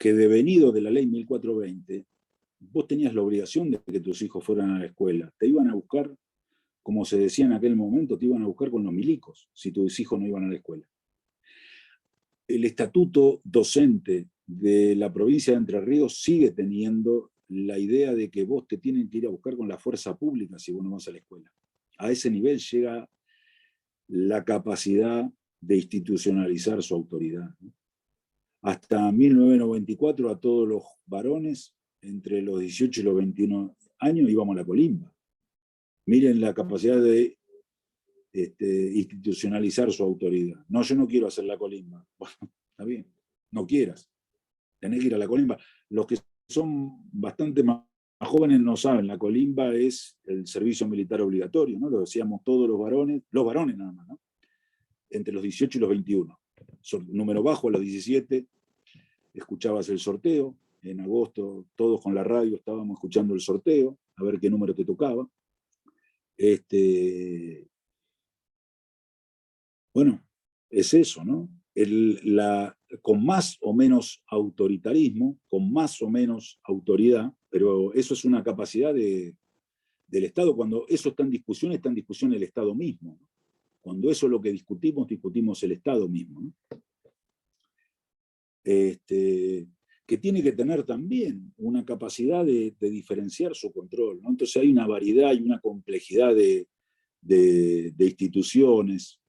devenido de la ley 1420, vos tenías la obligación de que tus hijos fueran a la escuela. Te iban a buscar, como se decía en aquel momento, te iban a buscar con los milicos, si tus hijos no iban a la escuela. El estatuto docente de la provincia de Entre Ríos sigue teniendo la idea de que vos te tienen que ir a buscar con la fuerza pública si vos no vas a la escuela. A ese nivel llega la capacidad de institucionalizar su autoridad, ¿no? Hasta 1994 a todos los varones entre los 18 y los 21 años íbamos a la colimba. Miren la capacidad de institucionalizar su autoridad. No, yo no quiero hacer la colimba. Bueno, está bien, no quieras. Tenés que ir a la colimba. Los que son bastante más jóvenes no saben, la colimba es el servicio militar obligatorio, ¿no? Lo decíamos todos los varones nada más, ¿no? Entre los 18 y los 21. Número bajo a los 17, escuchabas el sorteo. En agosto, todos con la radio estábamos escuchando el sorteo, a ver qué número te tocaba. Bueno, es eso, ¿no? Con más o menos autoritarismo, con más o menos autoridad, pero eso es una capacidad del Estado. Cuando eso está en discusión el Estado mismo, ¿no? Cuando eso es lo que discutimos, discutimos el Estado mismo, ¿no? Que tiene que tener también una capacidad de diferenciar su control, ¿no? Entonces hay una variedad y una complejidad de instituciones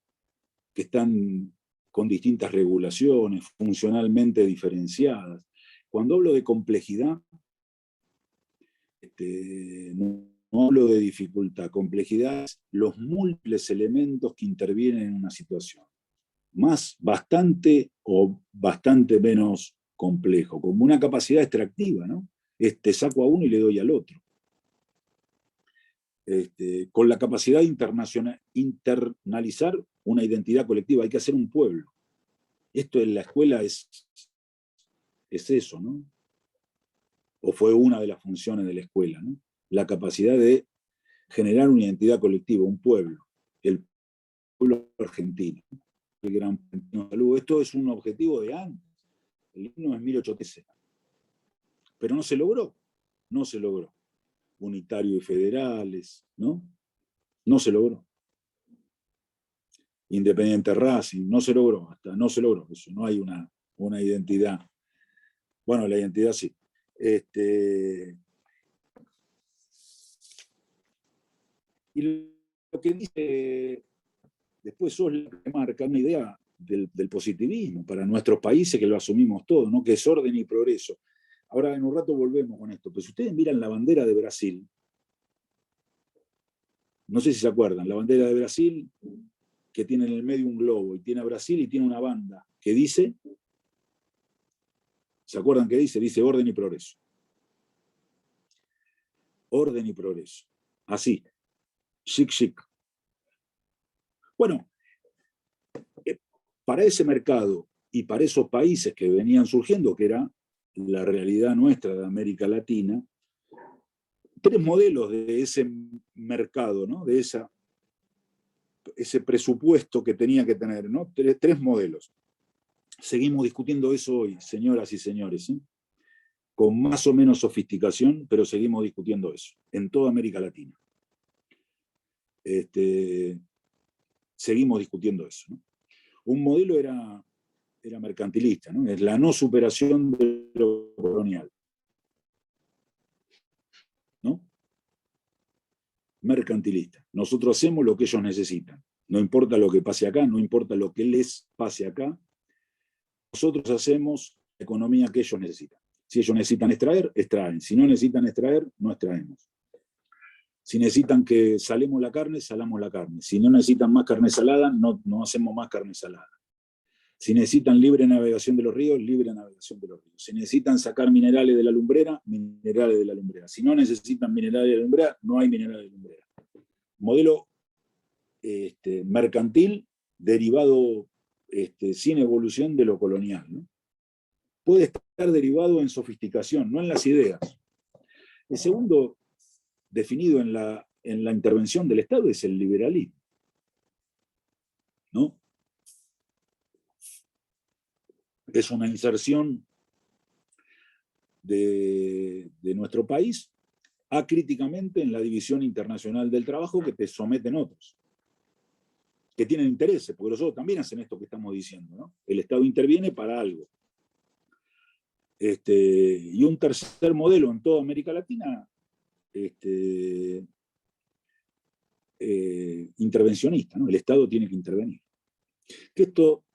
que están con distintas regulaciones, funcionalmente diferenciadas. Cuando hablo de complejidad, no hablo de dificultad. Complejidad es los múltiples elementos que intervienen en una situación. Más, bastante o bastante menos complejo, como una capacidad extractiva, ¿no? Saco a uno y le doy al otro. Con la capacidad de internalizar una identidad colectiva, hay que hacer un pueblo. Esto en la escuela es eso, ¿no? O fue una de las funciones de la escuela, ¿no? La capacidad de generar una identidad colectiva, un pueblo, el pueblo argentino. El gran saludo. Esto es un objetivo de antes. El himno es 1813. Pero no se logró. No se logró. Unitarios y federales, ¿no? No se logró. Independiente Racing, no se logró. Hasta no se logró eso. No hay una identidad. Bueno, la identidad sí. Y lo que dice después Sosla marca una idea del positivismo para nuestros países, que lo asumimos todo, ¿no? Que es orden y progreso. Ahora en un rato volvemos con esto, pero si ustedes miran la bandera de Brasil, no sé si se acuerdan, la bandera de Brasil, que tiene en el medio un globo, y tiene a Brasil y tiene una banda que dice, ¿se acuerdan qué dice? Dice orden y progreso. Orden y progreso. Así, chic, chic. Bueno, para ese mercado y para esos países que venían surgiendo, que era la realidad nuestra de América Latina, tres modelos de ese mercado, ¿no? De ese presupuesto que tenía que tener, ¿no? Tres modelos. Seguimos discutiendo eso hoy, señoras y señores, ¿eh? Con más o menos sofisticación, pero seguimos discutiendo eso, en toda América Latina. Seguimos discutiendo eso, ¿no? Un modelo era mercantilista, ¿no? Es la no superación de lo colonial, ¿no? Mercantilista. Nosotros hacemos lo que ellos necesitan. No importa lo que pase acá, no importa lo que les pase acá. Nosotros hacemos la economía que ellos necesitan. Si ellos necesitan extraer, extraen. Si no necesitan extraer, no extraemos. Si necesitan que salemos la carne, salamos la carne. Si no necesitan más carne salada, no hacemos más carne salada. Si necesitan libre navegación de los ríos, libre navegación de los ríos. Si necesitan sacar minerales de la lumbrera, minerales de la lumbrera. Si no necesitan minerales de la lumbrera, no hay minerales de la lumbrera. Modelo mercantil derivado sin evolución de lo colonial, ¿no? Puede estar derivado en sofisticación, no en las ideas. El segundo, definido en la intervención del Estado, es el liberalismo, ¿no? Es una inserción de nuestro país acríticamente en la división internacional del trabajo que te someten otros, que tienen intereses, porque los otros también hacen esto que estamos diciendo, ¿no? El Estado interviene para algo. Y un tercer modelo en toda América Latina, intervencionista, ¿no? El Estado tiene que intervenir. Que esto,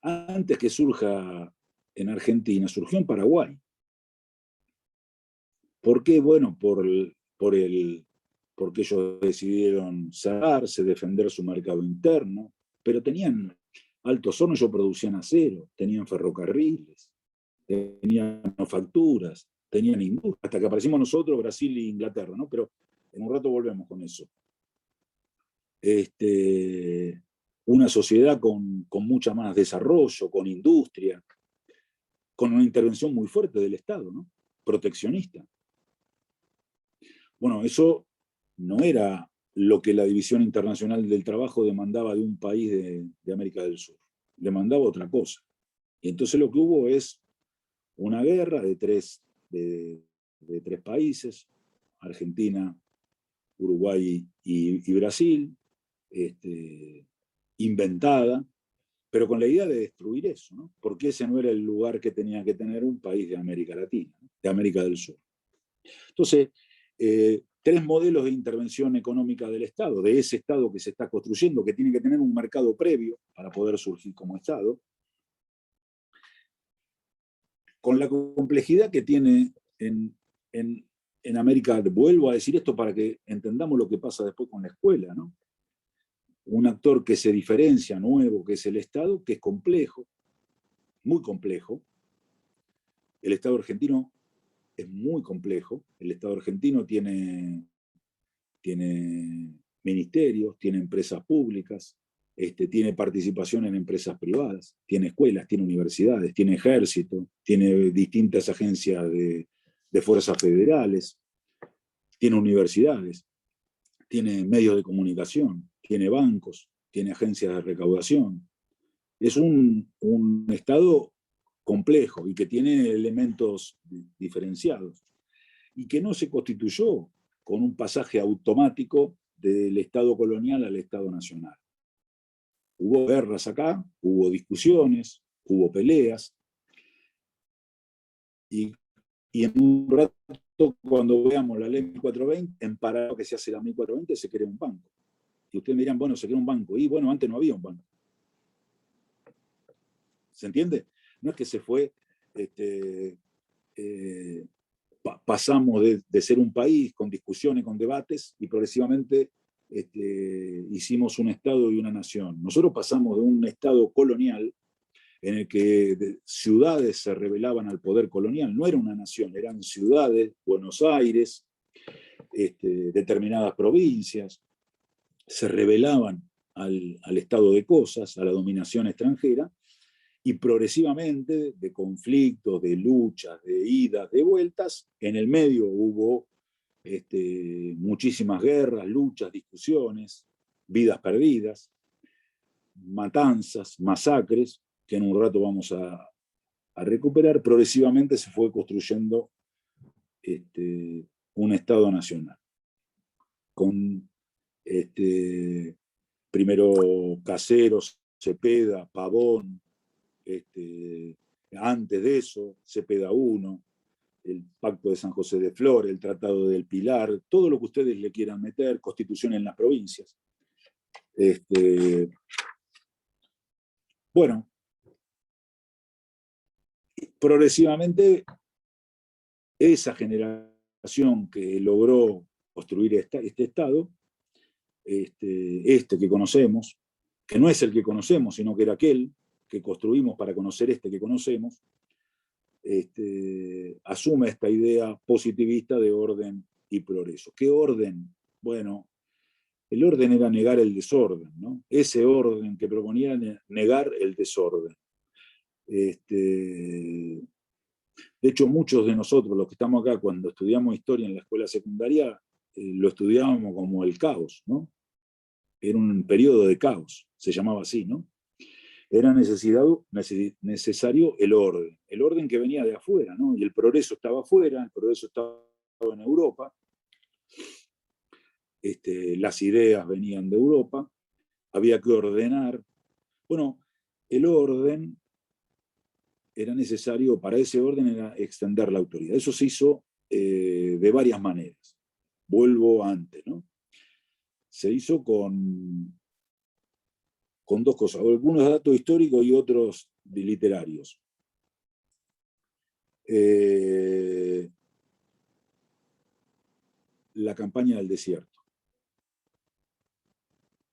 antes que surja en Argentina, surgió en Paraguay. ¿Por qué? Bueno, porque ellos decidieron cerrarse, defender su mercado interno, pero tenían Altos Hornos, ellos producían acero, tenían ferrocarriles, tenían manufacturas, tenían industria, hasta que aparecimos nosotros, Brasil e Inglaterra, ¿no? Pero en un rato volvemos con eso. Una sociedad con mucha más desarrollo, con industria, con una intervención muy fuerte del Estado, ¿no? Proteccionista. Bueno, eso no era lo que la División Internacional del Trabajo demandaba de un país de América del Sur. Demandaba otra cosa. Y entonces lo que hubo es una guerra de tres países, Argentina, Uruguay y Brasil, inventada, pero con la idea de destruir eso, ¿no? Porque ese no era el lugar que tenía que tener un país de América Latina, de América del Sur. Entonces, tres modelos de intervención económica del Estado, de ese Estado que se está construyendo, que tiene que tener un mercado previo para poder surgir como Estado, con la complejidad que tiene en América. Vuelvo a decir esto para que entendamos lo que pasa después con la escuela, ¿no? Un actor que se diferencia, nuevo, que es el Estado, que es complejo, muy complejo. El Estado argentino es muy complejo. El Estado argentino tiene ministerios, tiene empresas públicas, tiene participación en empresas privadas, tiene escuelas, tiene universidades, tiene ejército, tiene distintas agencias de fuerzas federales, tiene universidades, tiene medios de comunicación, tiene bancos, tiene agencias de recaudación. Es un Estado complejo y que tiene elementos diferenciados y que no se constituyó con un pasaje automático del Estado colonial al Estado nacional. Hubo guerras acá, hubo discusiones, hubo peleas, y en un rato, cuando veamos la ley 1420, en paralelo que se hace la ley 1420, se crea un banco. Y ustedes me dirán, bueno, se crea un banco. Y bueno, antes no había un banco. ¿Se entiende? No es que se fue, pasamos de ser un país con discusiones, con debates, y progresivamente hicimos un Estado y una nación. Nosotros pasamos de un Estado colonial en el que ciudades se rebelaban al poder colonial. No era una nación, eran ciudades, Buenos Aires, determinadas provincias, se rebelaban al estado de cosas, a la dominación extranjera, y progresivamente, de conflictos, de luchas, de idas, de vueltas, en el medio hubo muchísimas guerras, luchas, discusiones, vidas perdidas, matanzas, masacres, que en un rato vamos a recuperar. Progresivamente se fue construyendo un Estado nacional, con primero Caseros, Cepeda, Pavón, antes de eso, Cepeda I, el Pacto de San José de Flores, el Tratado del Pilar, todo lo que ustedes le quieran meter, constitución en las provincias. Bueno, progresivamente esa generación que logró construir este Estado, que conocemos, que no es el que conocemos, sino que era aquel que construimos para conocer este que conocemos, asume esta idea positivista de orden y progreso. ¿Qué orden? Bueno, el orden era negar el desorden, ¿no? Ese orden que proponía negar el desorden. De hecho, muchos de nosotros, los que estamos acá, cuando estudiamos historia en la escuela secundaria, lo estudiábamos como el caos, ¿no? Era un periodo de caos, se llamaba así, ¿no? Era necesario el orden que venía de afuera, ¿no? Y el progreso estaba afuera, el progreso estaba en Europa, las ideas venían de Europa, había que ordenar. Bueno, el orden era necesario, para ese orden era extender la autoridad. Eso se hizo de varias maneras. Vuelvo antes, ¿no? Se hizo con dos cosas, algunos datos históricos y otros literarios. La campaña del desierto,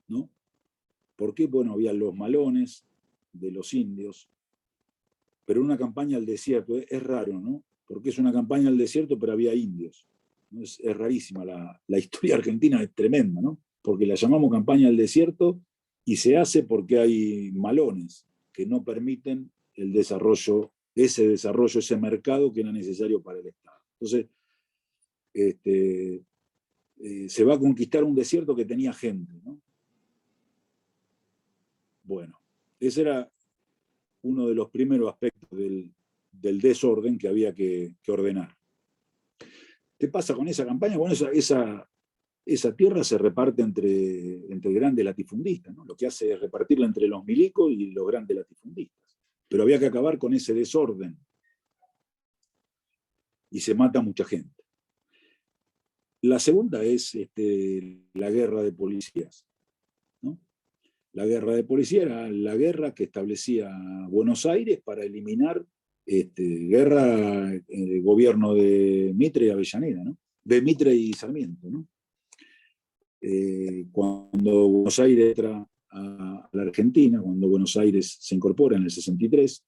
¿no? ¿Por qué? Bueno, había los malones de los indios, pero una campaña al desierto es raro, ¿no? Porque es una campaña al desierto, pero había indios. ¿No? Es rarísima la historia argentina, es tremenda, ¿no? Porque la llamamos campaña al desierto y se hace porque hay malones que no permiten el desarrollo, ese mercado que era necesario para el Estado. Entonces, se va a conquistar un desierto que tenía gente, ¿no? Bueno, ese era uno de los primeros aspectos del desorden que había que ordenar. ¿Qué pasa con esa campaña? Bueno, esa tierra se reparte entre grandes latifundistas, ¿no? Lo que hace es repartirla entre los milicos y los grandes latifundistas. Pero había que acabar con ese desorden. Y se mata mucha gente. La segunda es la guerra de policías, ¿no? La guerra de policías era la guerra que establecía Buenos Aires para eliminar guerra gobierno de Mitre y Avellaneda, ¿no? De Mitre y Sarmiento, ¿no? Cuando Buenos Aires entra a la Argentina, cuando Buenos Aires se incorpora en el 63,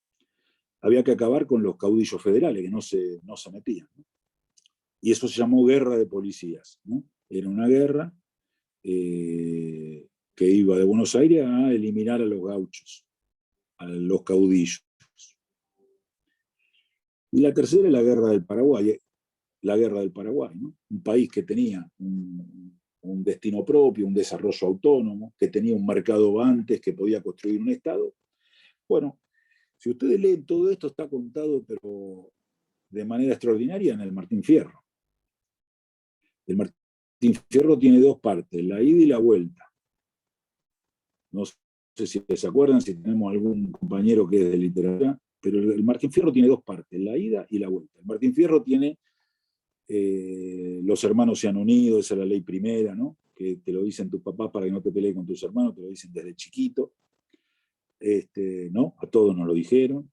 había que acabar con los caudillos federales que no se metían, ¿no? Y eso se llamó guerra de policías, ¿no? Era una guerra que iba de Buenos Aires a eliminar a los gauchos, a los caudillos. Y la tercera es la guerra del Paraguay, ¿no? Un país que tenía un destino propio, un desarrollo autónomo, que tenía un mercado antes, que podía construir un Estado. Bueno, si ustedes leen todo esto, está contado, pero de manera extraordinaria, en el Martín Fierro. El Martín Fierro tiene dos partes, la ida y la vuelta. No sé si se acuerdan, si tenemos algún compañero que es de literatura, pero el Martín Fierro tiene dos partes, la ida y la vuelta. El Martín Fierro tiene los hermanos sean unidos, esa es la ley primera, ¿no? Que te lo dicen tus papás para que no te pelees con tus hermanos, te lo dicen desde chiquito. ¿No? A todos nos lo dijeron.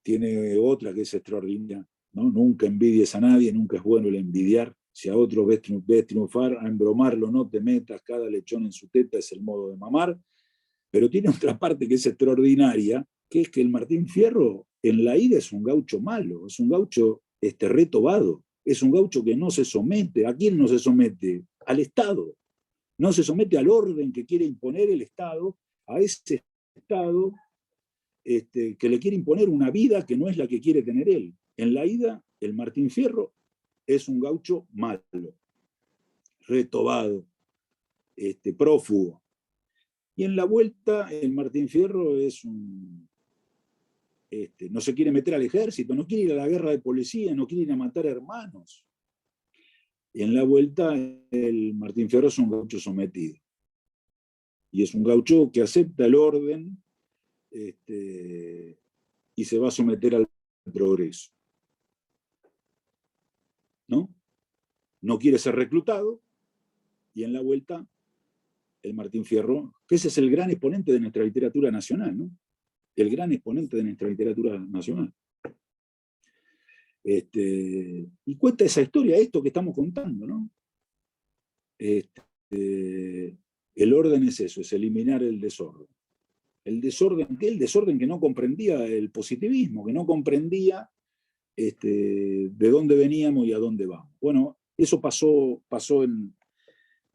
Tiene otra que es extraordinaria, ¿no? Nunca envidies a nadie, nunca es bueno el envidiar. Si a otro ves triunfar, a embromarlo no te metas, cada lechón en su teta es el modo de mamar. Pero tiene otra parte que es extraordinaria, que es que el Martín Fierro en la ida es un gaucho malo, es un gaucho retobado, es un gaucho que no se somete. ¿A quién no se somete? Al Estado. No se somete al orden que quiere imponer el Estado, a ese Estado que le quiere imponer una vida que no es la que quiere tener él. En la ida, el Martín Fierro es un gaucho malo, retobado, prófugo. Y en la vuelta, el Martín Fierro es no se quiere meter al ejército, no quiere ir a la guerra de policía, no quiere ir a matar hermanos. Y en la vuelta, el Martín Fierro es un gaucho sometido. Y es un gaucho que acepta el orden y se va a someter al progreso. ¿No? No quiere ser reclutado, y en la vuelta, el Martín Fierro, que ese es el gran exponente de nuestra literatura nacional, ¿no? El gran exponente de nuestra literatura nacional. Y cuenta esa historia, esto que estamos contando, ¿no? El orden es eso, es eliminar el desorden. El desorden que no comprendía el positivismo, que no comprendía de dónde veníamos y a dónde vamos. Bueno, eso pasó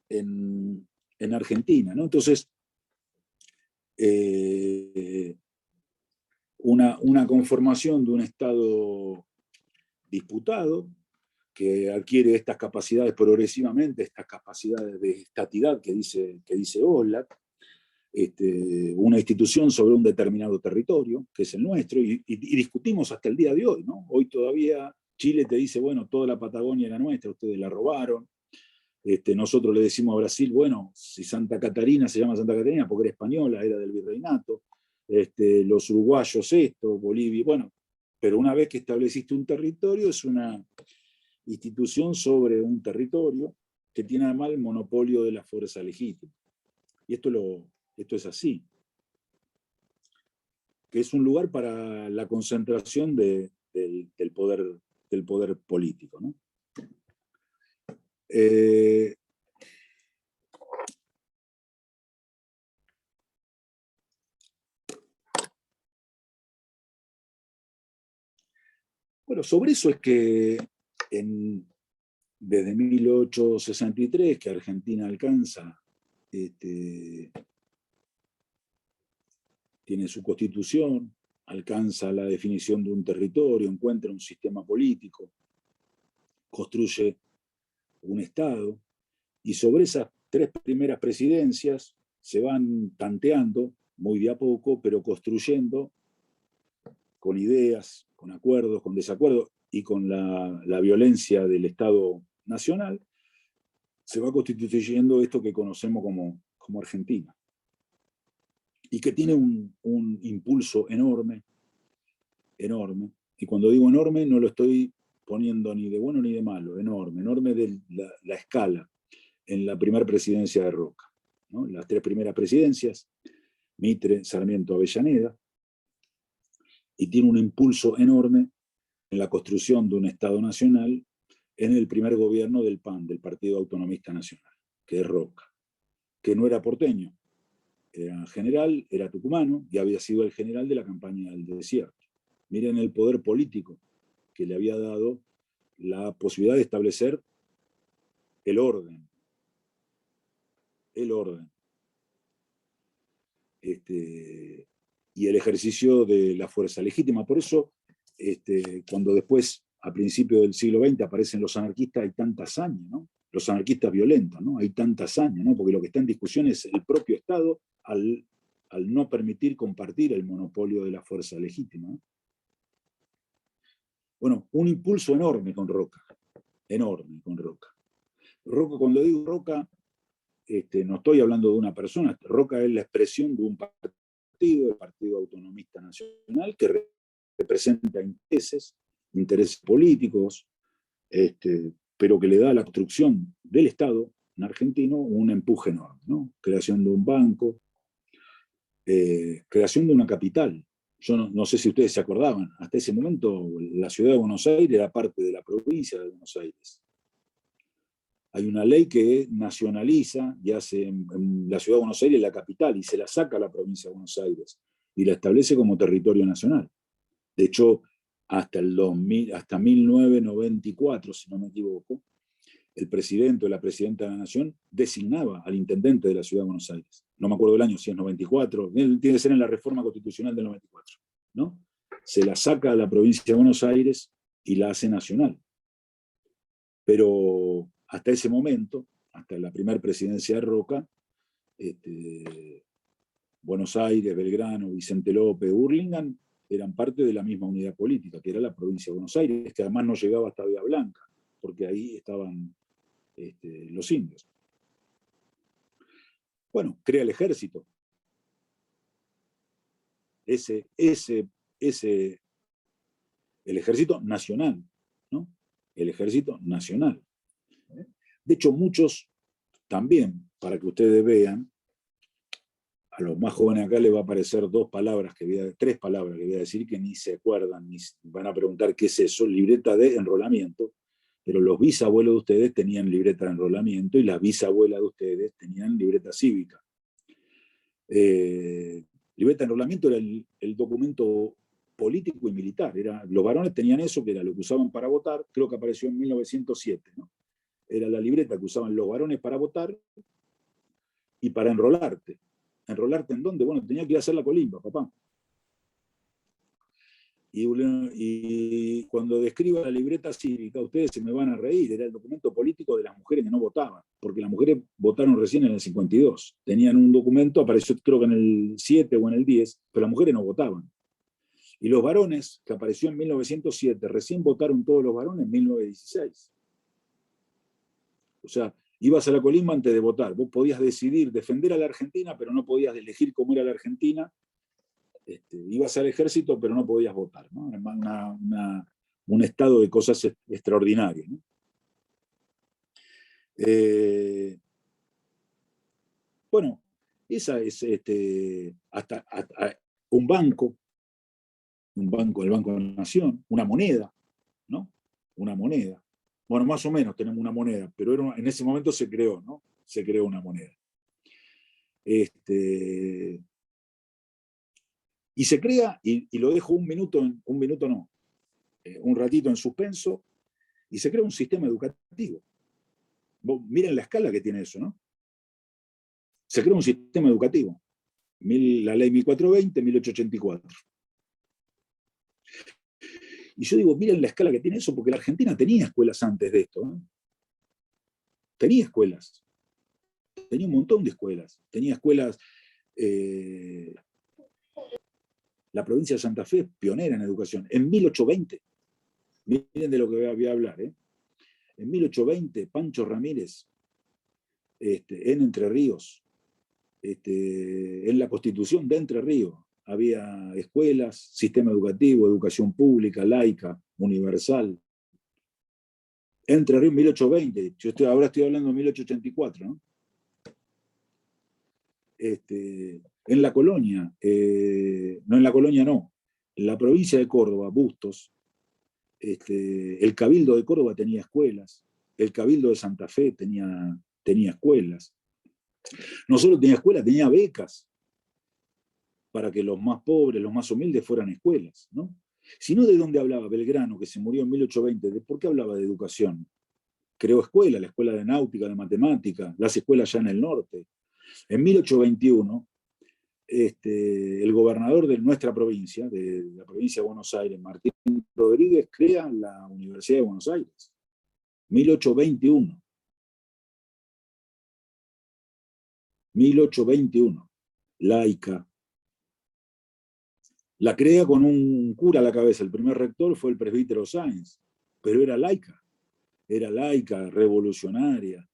en Argentina, ¿no? Entonces, una conformación de un Estado disputado, que adquiere estas capacidades progresivamente, estas capacidades de estatidad que dice Oblak, una institución sobre un determinado territorio, que es el nuestro, y discutimos hasta el día de hoy, ¿no? Hoy todavía Chile te dice, bueno, toda la Patagonia era nuestra, ustedes la robaron. Nosotros le decimos a Brasil, bueno, si Santa Catarina se llama Santa Catarina porque era española, era del virreinato. Los uruguayos esto, Bolivia, bueno, pero una vez que estableciste un territorio, es una institución sobre un territorio que tiene además el monopolio de la fuerza legítima. Y esto es así. Que es un lugar para la concentración del poder político, ¿no? Bueno, sobre eso es que desde 1863, que Argentina alcanza, tiene su constitución, alcanza la definición de un territorio, encuentra un sistema político, construye un Estado, Y sobre esas 3 primeras presidencias se van tanteando, muy de a poco, pero construyendo con ideas, con acuerdos, con desacuerdos y con la violencia del Estado Nacional, se va constituyendo esto que conocemos como Argentina. Y que tiene un impulso enorme, enorme. Y cuando digo enorme, no lo estoy poniendo ni de bueno ni de malo, enorme, enorme de la escala en la primera presidencia de Roca, ¿no? Las 3 primeras presidencias, Mitre, Sarmiento, Avellaneda, y tiene un impulso enorme en la construcción de un Estado nacional en el primer gobierno del PAN, del Partido Autonomista Nacional, que es Roca, que no era porteño, era general, era tucumano y había sido el general de la campaña del desierto. Miren el poder político que le había dado la posibilidad de establecer el orden. Y el ejercicio de la fuerza legítima. Por eso, cuando después, a principios del siglo XX, aparecen los anarquistas, hay tanta hazaña, ¿no? Los anarquistas violentos, ¿no? Hay tanta hazaña, ¿no? Porque lo que está en discusión es el propio Estado al no permitir compartir el monopolio de la fuerza legítima, ¿no? Bueno, un impulso enorme con Roca, enorme con Roca. Roca, cuando digo Roca, no estoy hablando de una persona, Roca es la expresión de un partido, el Partido Autonomista Nacional, que representa intereses políticos, pero que le da a la construcción del Estado en argentino un empuje enorme, ¿no? Creación de un banco, creación de una capital. Yo no sé si ustedes se acordaban, hasta ese momento la ciudad de Buenos Aires era parte de la provincia de Buenos Aires. Hay una ley que nacionaliza y hace en la ciudad de Buenos Aires la capital y se la saca a la provincia de Buenos Aires y la establece como territorio nacional. De hecho, hasta 1994, si no me equivoco, el presidente o la presidenta de la Nación designaba al intendente de la ciudad de Buenos Aires. No me acuerdo del año, si es 94, tiene que ser en la reforma constitucional del 94, ¿no? Se la saca a la provincia de Buenos Aires y la hace nacional. Pero hasta ese momento, hasta la primera presidencia de Roca, Buenos Aires, Belgrano, Vicente López, Hurlingham, eran parte de la misma unidad política, que era la provincia de Buenos Aires, que además no llegaba hasta Bahía Blanca, porque ahí estaban los indios. Bueno, crea el ejército. El ejército nacional, ¿no? El ejército nacional. De hecho, muchos también, para que ustedes vean, a los más jóvenes acá les va a aparecer 3 palabras que voy a decir que ni se acuerdan, ni van a preguntar qué es eso, libreta de enrolamiento, pero los bisabuelos de ustedes tenían libreta de enrolamiento y las bisabuelas de ustedes tenían libreta cívica. Libreta de enrolamiento era el documento político y militar. Los varones tenían eso, que era lo que usaban para votar, creo que apareció en 1907, ¿no? Era la libreta que usaban los varones para votar y para enrolarte. ¿Enrolarte en dónde? Bueno, tenía que ir a hacer la colimba, papá. Y cuando describa la libreta cívica, ustedes se me van a reír, era el documento político de las mujeres que no votaban, porque las mujeres votaron recién en el 52. Tenían un documento, apareció creo que en el 7 o en el 10, pero las mujeres no votaban. Y los varones, que apareció en 1907, recién votaron todos los varones en 1916. O sea, ibas a la colimba antes de votar. Vos podías decidir defender a la Argentina, pero no podías elegir cómo era la Argentina. Ibas al ejército, pero no podías votar, ¿no? Un estado de cosas extraordinarias, ¿no? Bueno, esa es hasta un banco, el Banco de la Nación, una moneda, ¿no? Una moneda. Bueno, más o menos tenemos una moneda, pero en ese momento se creó, ¿no? Se creó una moneda. Y se crea, y lo dejo un ratito en suspenso, y se crea un sistema educativo. Miren la escala que tiene eso, ¿no? Se crea un sistema educativo. La ley 1420, 1884. Y yo digo, miren la escala que tiene eso, porque la Argentina tenía escuelas antes de esto, ¿no? Tenía escuelas. tenía un montón de escuelas. Tenía escuelas, la provincia de Santa Fe, pionera en educación, en 1820. Miren de lo que voy a hablar, ¿eh? En 1820, Pancho Ramírez, en Entre Ríos, en la Constitución de Entre Ríos, había escuelas, sistema educativo, educación pública, laica, universal. Entre Ríos, 1820. Ahora estoy hablando de 1884, ¿no? En la colonia, no en la colonia, no, en la provincia de Córdoba, Bustos, el Cabildo de Córdoba tenía escuelas, el Cabildo de Santa Fe tenía escuelas. No solo tenía escuelas, tenía becas para que los más pobres, los más humildes fueran a escuelas, ¿no? Si no, ¿de dónde hablaba Belgrano, que se murió en 1820? ¿De por qué hablaba de educación? Creó escuelas, la escuela de náutica, de matemática, las escuelas ya en el norte. En 1821, el gobernador de nuestra provincia, de la provincia de Buenos Aires, Martín Rodríguez, crea la Universidad de Buenos Aires. 1821. 1821. Laica. La crea con un cura a la cabeza. El primer rector fue el presbítero Sáenz, pero era laica, revolucionaria,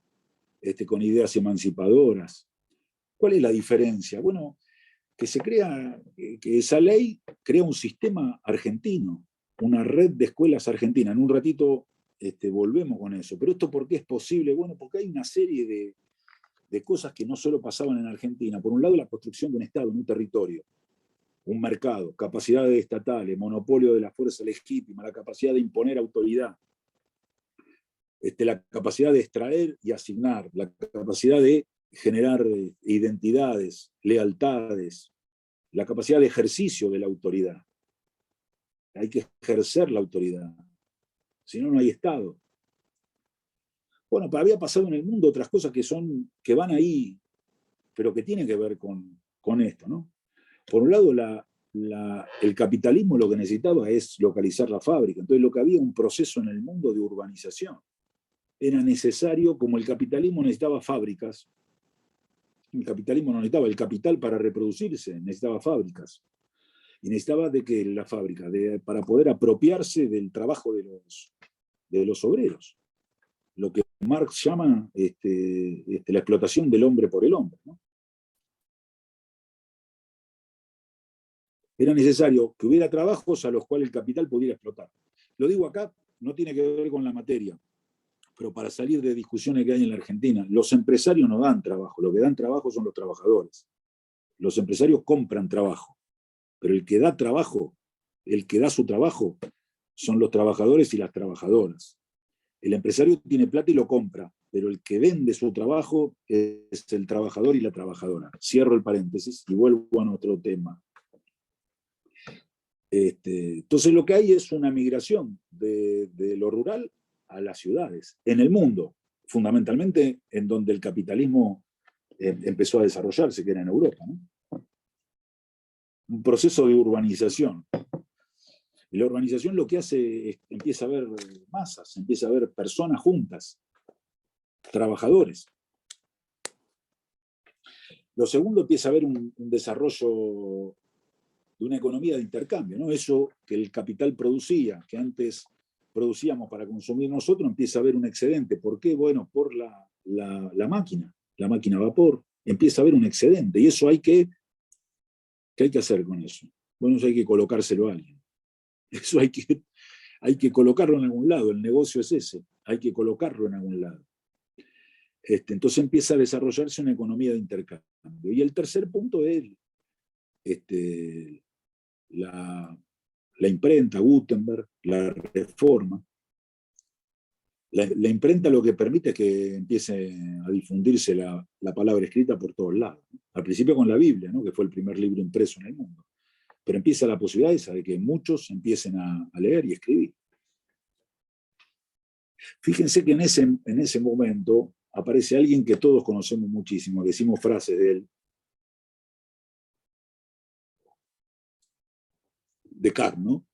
con ideas emancipadoras. ¿Cuál es la diferencia? Bueno, que esa ley crea un sistema argentino, una red de escuelas argentinas. En un ratito volvemos con eso. Pero ¿esto por qué es posible? Bueno, porque hay una serie de cosas que no solo pasaban en Argentina. Por un lado, la construcción de un Estado en un territorio, un mercado, capacidades estatales, monopolio de la fuerza legítima, la capacidad de imponer autoridad, la capacidad de extraer y asignar, la capacidad de generar identidades, lealtades, la capacidad de ejercicio de la autoridad. Hay que ejercer la autoridad, si no, no hay Estado. Bueno, había pasado en el mundo otras cosas que van ahí, pero que tienen que ver con esto, ¿no? Por un lado, el capitalismo lo que necesitaba es localizar la fábrica. Entonces, lo que había un proceso en el mundo de urbanización. Era necesario, como el capitalismo necesitaba fábricas, el capitalismo no necesitaba el capital para reproducirse, necesitaba fábricas. Y necesitaba de que la fábrica, para poder apropiarse del trabajo de los obreros. Lo que Marx llama la explotación del hombre por el hombre, ¿no? Era necesario que hubiera trabajos a los cuales el capital pudiera explotar. Lo digo acá, no tiene que ver con la materia, pero para salir de discusiones que hay en la Argentina, los empresarios no dan trabajo, lo que dan trabajo son los trabajadores. Los empresarios compran trabajo, pero el que da trabajo, el que da su trabajo, son los trabajadores y las trabajadoras. El empresario tiene plata y lo compra, pero el que vende su trabajo es el trabajador y la trabajadora. Cierro el paréntesis y vuelvo a nuestro tema. Entonces lo que hay es una migración de lo rural a las ciudades, en el mundo, fundamentalmente en donde el capitalismo empezó a desarrollarse, que era en Europa, ¿no? Un proceso de urbanización. Y la urbanización lo que hace es que empieza a haber masas, empieza a haber personas juntas, trabajadores. Lo segundo, empieza a haber un desarrollo de una economía de intercambio, ¿no? Eso que el capital producía, que antes producíamos para consumir nosotros, empieza a haber un excedente. ¿Por qué? Bueno, por la máquina a vapor, empieza a haber un excedente. Y eso ¿qué hay que hacer con eso? Bueno, eso hay que colocárselo a alguien. Eso hay que colocarlo en algún lado. El negocio es ese, hay que colocarlo en algún lado. Entonces empieza a desarrollarse una economía de intercambio. Y el tercer punto es la imprenta, Gutenberg, la reforma. La imprenta lo que permite es que empiece a difundirse la palabra escrita por todos lados. Al principio con la Biblia, ¿no? Que fue el primer libro impreso en el mundo. Pero empieza la posibilidad esa de que muchos empiecen a leer y escribir. Fíjense que en ese momento aparece alguien que todos conocemos muchísimo, decimos frases de él, Descartes, ¿no?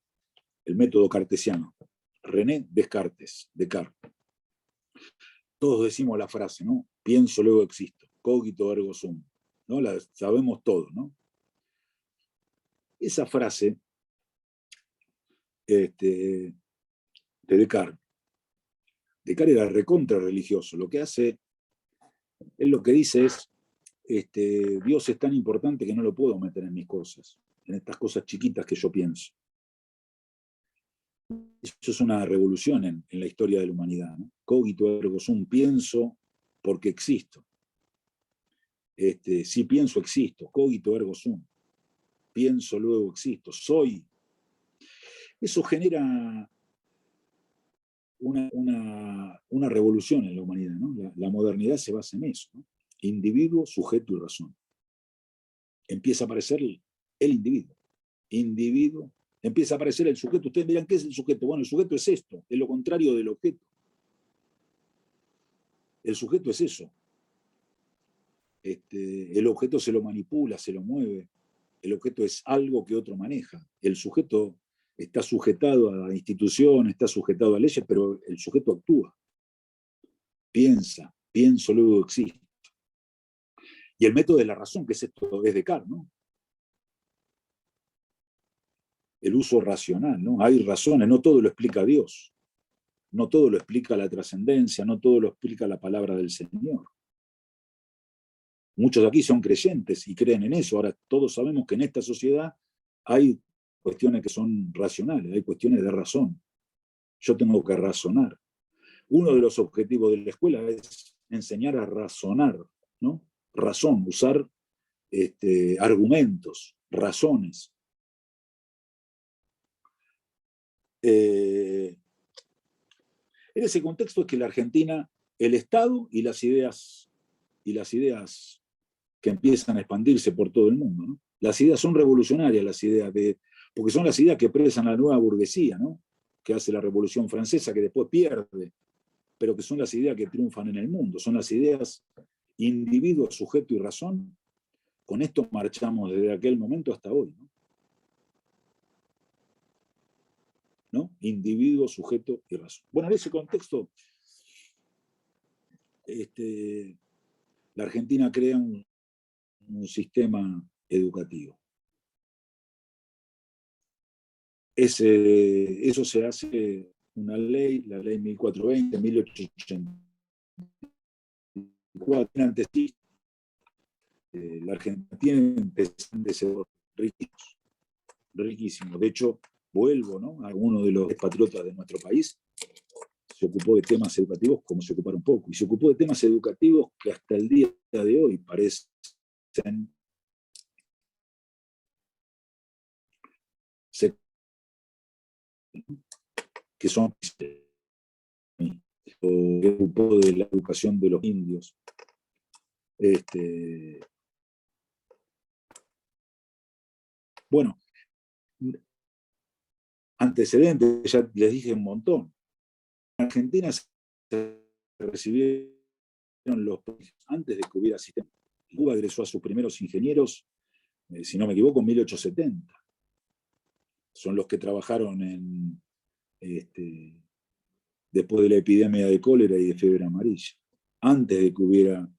El método cartesiano. René Descartes. Todos decimos la frase, ¿no? Pienso, luego existo. cogito ergo sum, ¿no? La sabemos todos, ¿no? Esa frase de Descartes era recontra religioso. Lo que hace, él lo que dice es, Dios es tan importante que no lo puedo meter en mis cosas, en estas cosas chiquitas que yo pienso. Eso es una revolución en la historia de la humanidad, ¿no? Cogito ergo sum, pienso porque existo. Si pienso, existo. Cogito ergo sum. Pienso, luego existo. Soy. Eso genera una revolución en la humanidad, ¿no? La modernidad se basa en eso, ¿no? Individuo, sujeto y razón. Empieza a aparecer el individuo. Individuo. Empieza a aparecer el sujeto. Ustedes dirán, ¿qué es el sujeto? Bueno, el sujeto es esto, es lo contrario del objeto. El sujeto es eso. El objeto se lo manipula, se lo mueve. El objeto es algo que otro maneja. El sujeto está sujetado a instituciones, está sujetado a leyes, pero el sujeto actúa. Piensa, pienso, luego existo. Y el método de la razón, que es esto, es Descartes, ¿no? El uso racional, ¿no? Hay razones, no todo lo explica Dios, no todo lo explica la trascendencia, no todo lo explica la palabra del Señor. Muchos de aquí son creyentes y creen en eso. Ahora, todos sabemos que en esta sociedad hay cuestiones que son racionales, hay cuestiones de razón. Yo tengo que razonar. Uno de los objetivos de la escuela es enseñar a razonar, ¿no? Razón, usar argumentos, razones. En ese contexto es que la Argentina, el Estado y las ideas que empiezan a expandirse por todo el mundo, ¿no? Las ideas son revolucionarias, porque son las ideas que expresan la nueva burguesía, ¿no? Que hace la Revolución Francesa, que después pierde, pero que son las ideas que triunfan en el mundo, son las ideas individuo, sujeto y razón. Con esto marchamos desde aquel momento hasta hoy, ¿no? Individuo, sujeto y razón. Bueno, en ese contexto, la Argentina crea un sistema educativo. Eso se hace una ley, la ley 1420, 1884, antes sí, la Argentina tiene antecedentes riquísimos. De hecho, vuelvo, ¿no? A uno de los patriotas de nuestro país, se ocupó de temas educativos como se ocuparon poco, y se ocupó de temas educativos que hasta el día de hoy parecen que son se ocupó de la educación de los indios. Bueno, antecedentes, ya les dije un montón. En Argentina se recibieron los antes de que hubiera sistema. Cuba egresó a sus primeros ingenieros, si no me equivoco, en 1870. Son los que trabajaron después de la epidemia de cólera y de fiebre amarilla, antes de que hubiera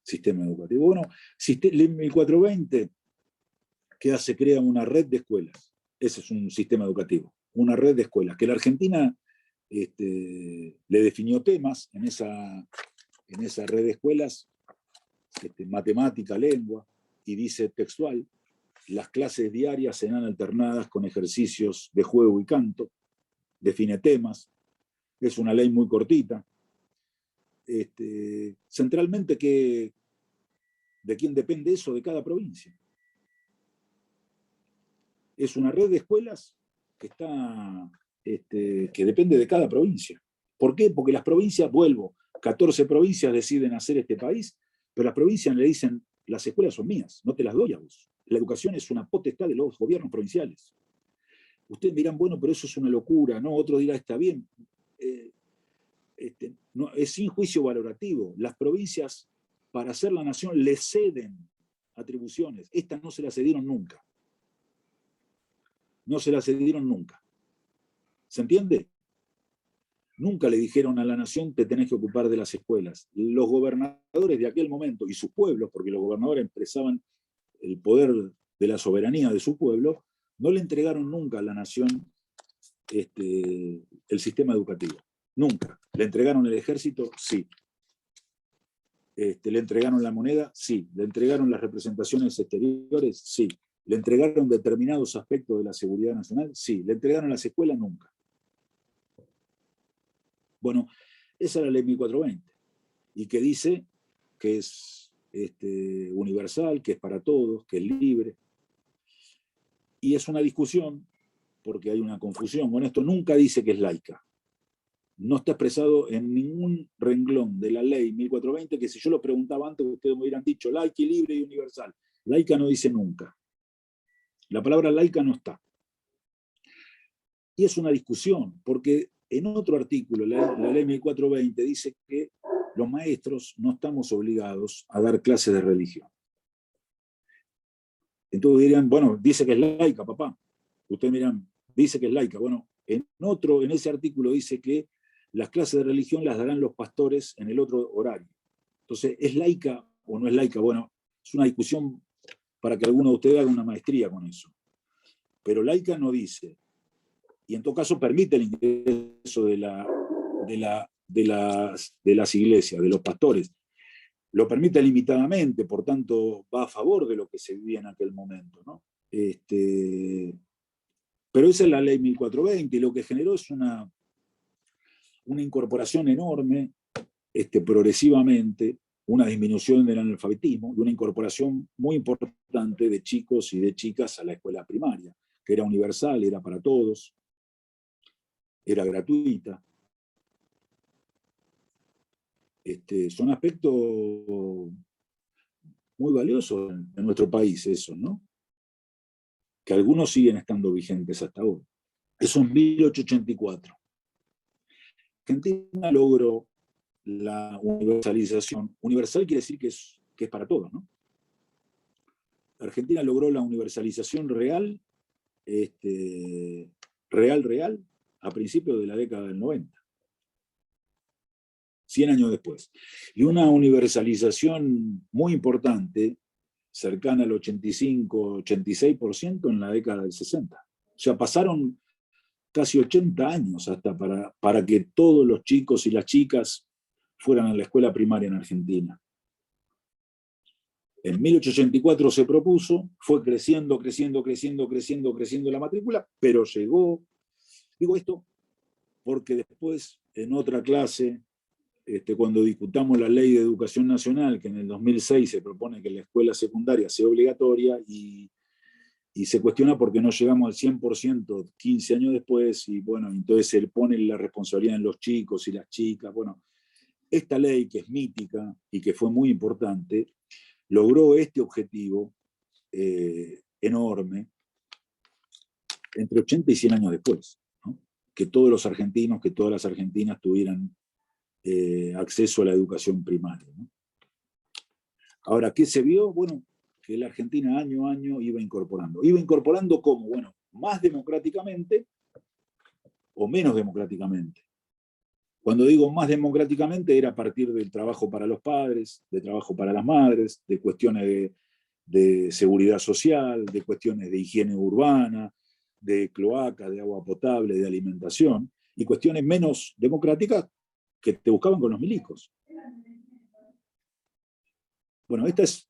sistema educativo. Bueno, el 1420, ¿qué hace? Crea una red de escuelas. Ese es un sistema educativo, una red de escuelas, que la Argentina le definió temas en esa red de escuelas, matemática, lengua, y dice textual: las clases diarias serán alternadas con ejercicios de juego y canto. Define temas. Es una ley muy cortita. Centralmente, ¿de quién depende eso? De cada provincia. Es una red de escuelas que depende de cada provincia. ¿Por qué? Porque las provincias, 14 provincias deciden hacer este país, pero las provincias le dicen: las escuelas son mías, no te las doy a vos. La educación es una potestad de los gobiernos provinciales. Ustedes dirán, bueno, pero eso es una locura, ¿no? Otro dirá, está bien. No, es sin juicio valorativo. Las provincias, para ser la nación, le ceden atribuciones. Estas no se las cedieron nunca. No se las cedieron nunca. ¿Se entiende? Nunca le dijeron a la nación, te tenés que ocupar de las escuelas. Los gobernadores de aquel momento, y sus pueblos, porque los gobernadores expresaban el poder de la soberanía de su pueblo, no le entregaron nunca a la nación el sistema educativo. Nunca. ¿Le entregaron el ejército? Sí. ¿Le entregaron la moneda? Sí. ¿Le entregaron las representaciones exteriores? Sí. ¿Le entregaron determinados aspectos de la seguridad nacional? Sí. ¿Le entregaron las escuelas? Nunca. Bueno, esa es la ley 1420, y que dice que es universal, que es para todos, que es libre. Y es una discusión, porque hay una confusión con esto, nunca dice que es laica. No está expresado en ningún renglón de la ley 1420, que si yo lo preguntaba antes, ustedes me hubieran dicho laica y libre y universal. Laica no dice nunca. La palabra laica no está. Y es una discusión, porque en otro artículo, la ley 1420, dice que los maestros no estamos obligados a dar clases de religión. Entonces dirían, bueno, dice que es laica, papá. Ustedes miran, dice que es laica. Bueno, en ese artículo dice que las clases de religión las darán los pastores en el otro horario. Entonces, ¿es laica o no es laica? Bueno, es una discusión para que alguno de ustedes haga una maestría con eso. Pero laica no dice. Y en todo caso permite el ingreso de las iglesias, de los pastores. Lo permite limitadamente, por tanto va a favor de lo que se vivía en aquel momento, ¿no? Pero esa es la ley 1420, y lo que generó es una incorporación enorme, progresivamente, una disminución del analfabetismo y una incorporación muy importante de chicos y de chicas a la escuela primaria, que era universal, era para todos, era gratuita. Son aspectos muy valiosos en nuestro país, eso, ¿no? Que algunos siguen estando vigentes hasta hoy. Eso en 1884. Argentina logró la universalización. Universal quiere decir que es para todos, ¿no? Argentina logró la universalización real, real, a principios de la década del 90. 100 años después. Y una universalización muy importante, cercana al 85-86% en la década del 60. O sea, pasaron casi 80 años hasta para que todos los chicos y las chicas fueran a la escuela primaria en Argentina. En 1884 se propuso, fue creciendo la matrícula, pero llegó, digo esto porque después en otra clase, cuando discutamos la ley de educación nacional, que en el 2006 se propone que la escuela secundaria sea obligatoria, y se cuestiona porque no llegamos al 100% 15 años después, y bueno, entonces se pone la responsabilidad en los chicos y las chicas. Bueno, esta ley, que es mítica y que fue muy importante, logró este objetivo enorme entre 80 y 100 años después, ¿no? Que todos los argentinos, que todas las argentinas tuvieran acceso a la educación primaria, ¿no? Ahora, ¿qué se vio? Bueno, que la Argentina año a año iba incorporando. ¿Iba incorporando cómo? Bueno, más democráticamente o menos democráticamente. Cuando digo más democráticamente, era a partir del trabajo para los padres, de trabajo para las madres, de cuestiones de seguridad social, de cuestiones de higiene urbana, de cloaca, de agua potable, de alimentación, y cuestiones menos democráticas que te buscaban con los milicos. Bueno, esta es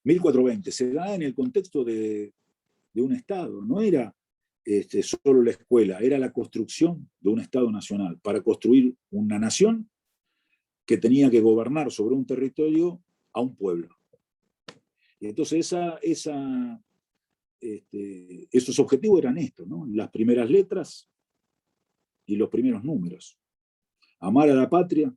1420, se da en el contexto de un Estado, no era solo la escuela, era la construcción de un Estado nacional, para construir una nación que tenía que gobernar sobre un territorio a un pueblo. Y entonces esos objetivos eran estos, ¿no? Las primeras letras y los primeros números. Amar a la patria,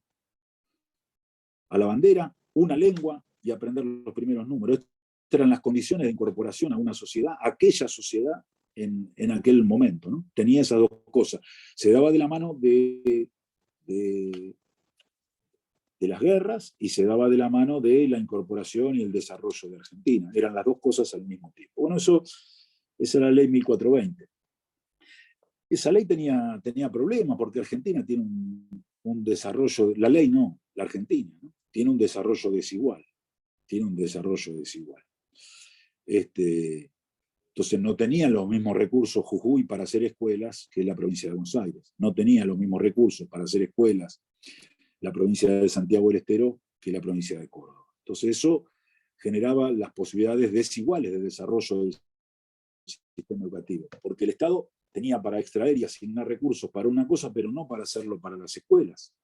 a la bandera, una lengua y aprender los primeros números. Estas eran las condiciones de incorporación a una sociedad, aquella sociedad en aquel momento, ¿no? Tenía esas dos cosas. Se daba de la mano de las guerras y se daba de la mano de la incorporación y el desarrollo de Argentina. Eran las dos cosas al mismo tiempo. Bueno, esa era la ley 1420. esa ley tenía problemas, porque Argentina tiene un desarrollo, la ley no, la Argentina, ¿no? Tiene un desarrollo desigual. Entonces no tenían los mismos recursos Jujuy para hacer escuelas que la provincia de Buenos Aires. No tenía los mismos recursos para hacer escuelas la provincia de Santiago del Estero que la provincia de Córdoba. Entonces eso generaba las posibilidades desiguales de desarrollo del sistema educativo, porque el Estado tenía para extraer y asignar recursos para una cosa, pero no para hacerlo para las escuelas.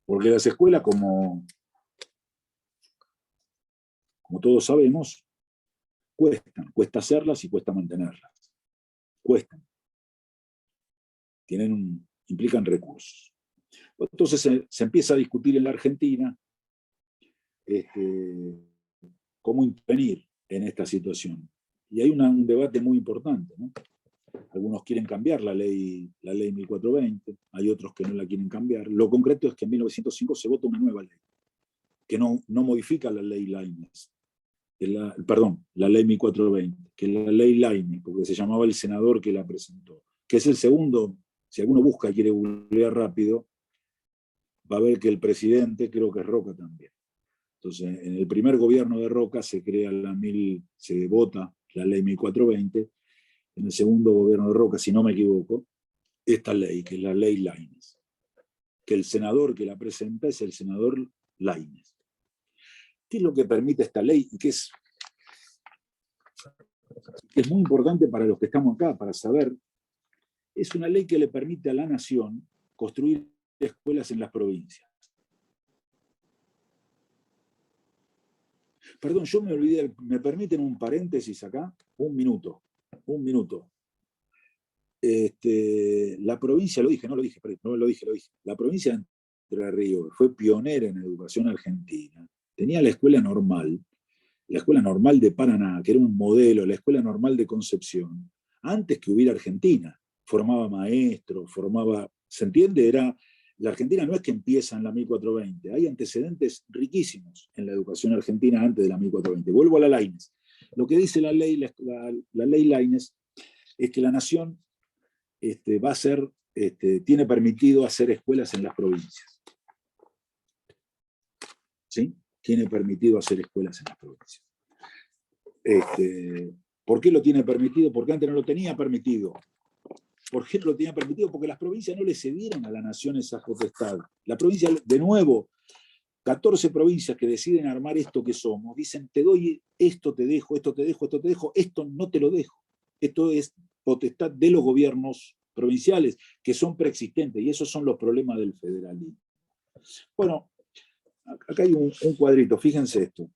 Porque las escuelas, como todos sabemos, cuesta hacerlas y cuesta mantenerlas. Cuestan. Implican recursos. Entonces se empieza a discutir en la Argentina cómo intervenir en esta situación. Y hay un debate muy importante, ¿no? Algunos quieren cambiar la ley 1420, hay otros que no la quieren cambiar. Lo concreto es que en 1905 se vota una nueva ley, que no modifica la ley Laínez, la ley 1420, que es la ley Laínez, porque se llamaba el senador que la presentó, que es el segundo, si alguno busca y quiere googlear rápido, va a ver que el presidente creo que es Roca también. Entonces, en el primer gobierno de Roca se vota la ley 1420, en el segundo gobierno de Roca, si no me equivoco, esta ley, que es la ley Laínez, que el senador que la presenta es el senador Laínez. ¿Qué es lo que permite esta ley? Y que es muy importante para los que estamos acá, para saber, es una ley que le permite a la nación construir escuelas en las provincias. Perdón, yo me olvidé, ¿me permiten un paréntesis acá? Un minuto. La provincia, lo dije. La provincia de Entre Ríos fue pionera en educación argentina. Tenía la escuela normal de Paraná, que era un modelo, la escuela normal de Concepción, antes que hubiera Argentina. Formaba maestros, ¿se entiende? La Argentina no es que empieza en la 1420, hay antecedentes riquísimos en la educación argentina antes de la 1420. Vuelvo a la Laínez. Lo que dice la ley Laínez es que la nación tiene permitido hacer escuelas en las provincias. ¿Sí? Tiene permitido hacer escuelas en las provincias. ¿Por qué lo tiene permitido? Porque antes no lo tenía permitido. ¿Por qué no lo tenía permitido? Porque las provincias no le cedieron a la nación esa potestad. La provincia, de nuevo, 14 provincias que deciden armar esto que somos, dicen, te doy esto, te dejo, esto no te lo dejo. Esto es potestad de los gobiernos provinciales, que son preexistentes, y esos son los problemas del federalismo. Bueno, acá hay un cuadrito, fíjense esto.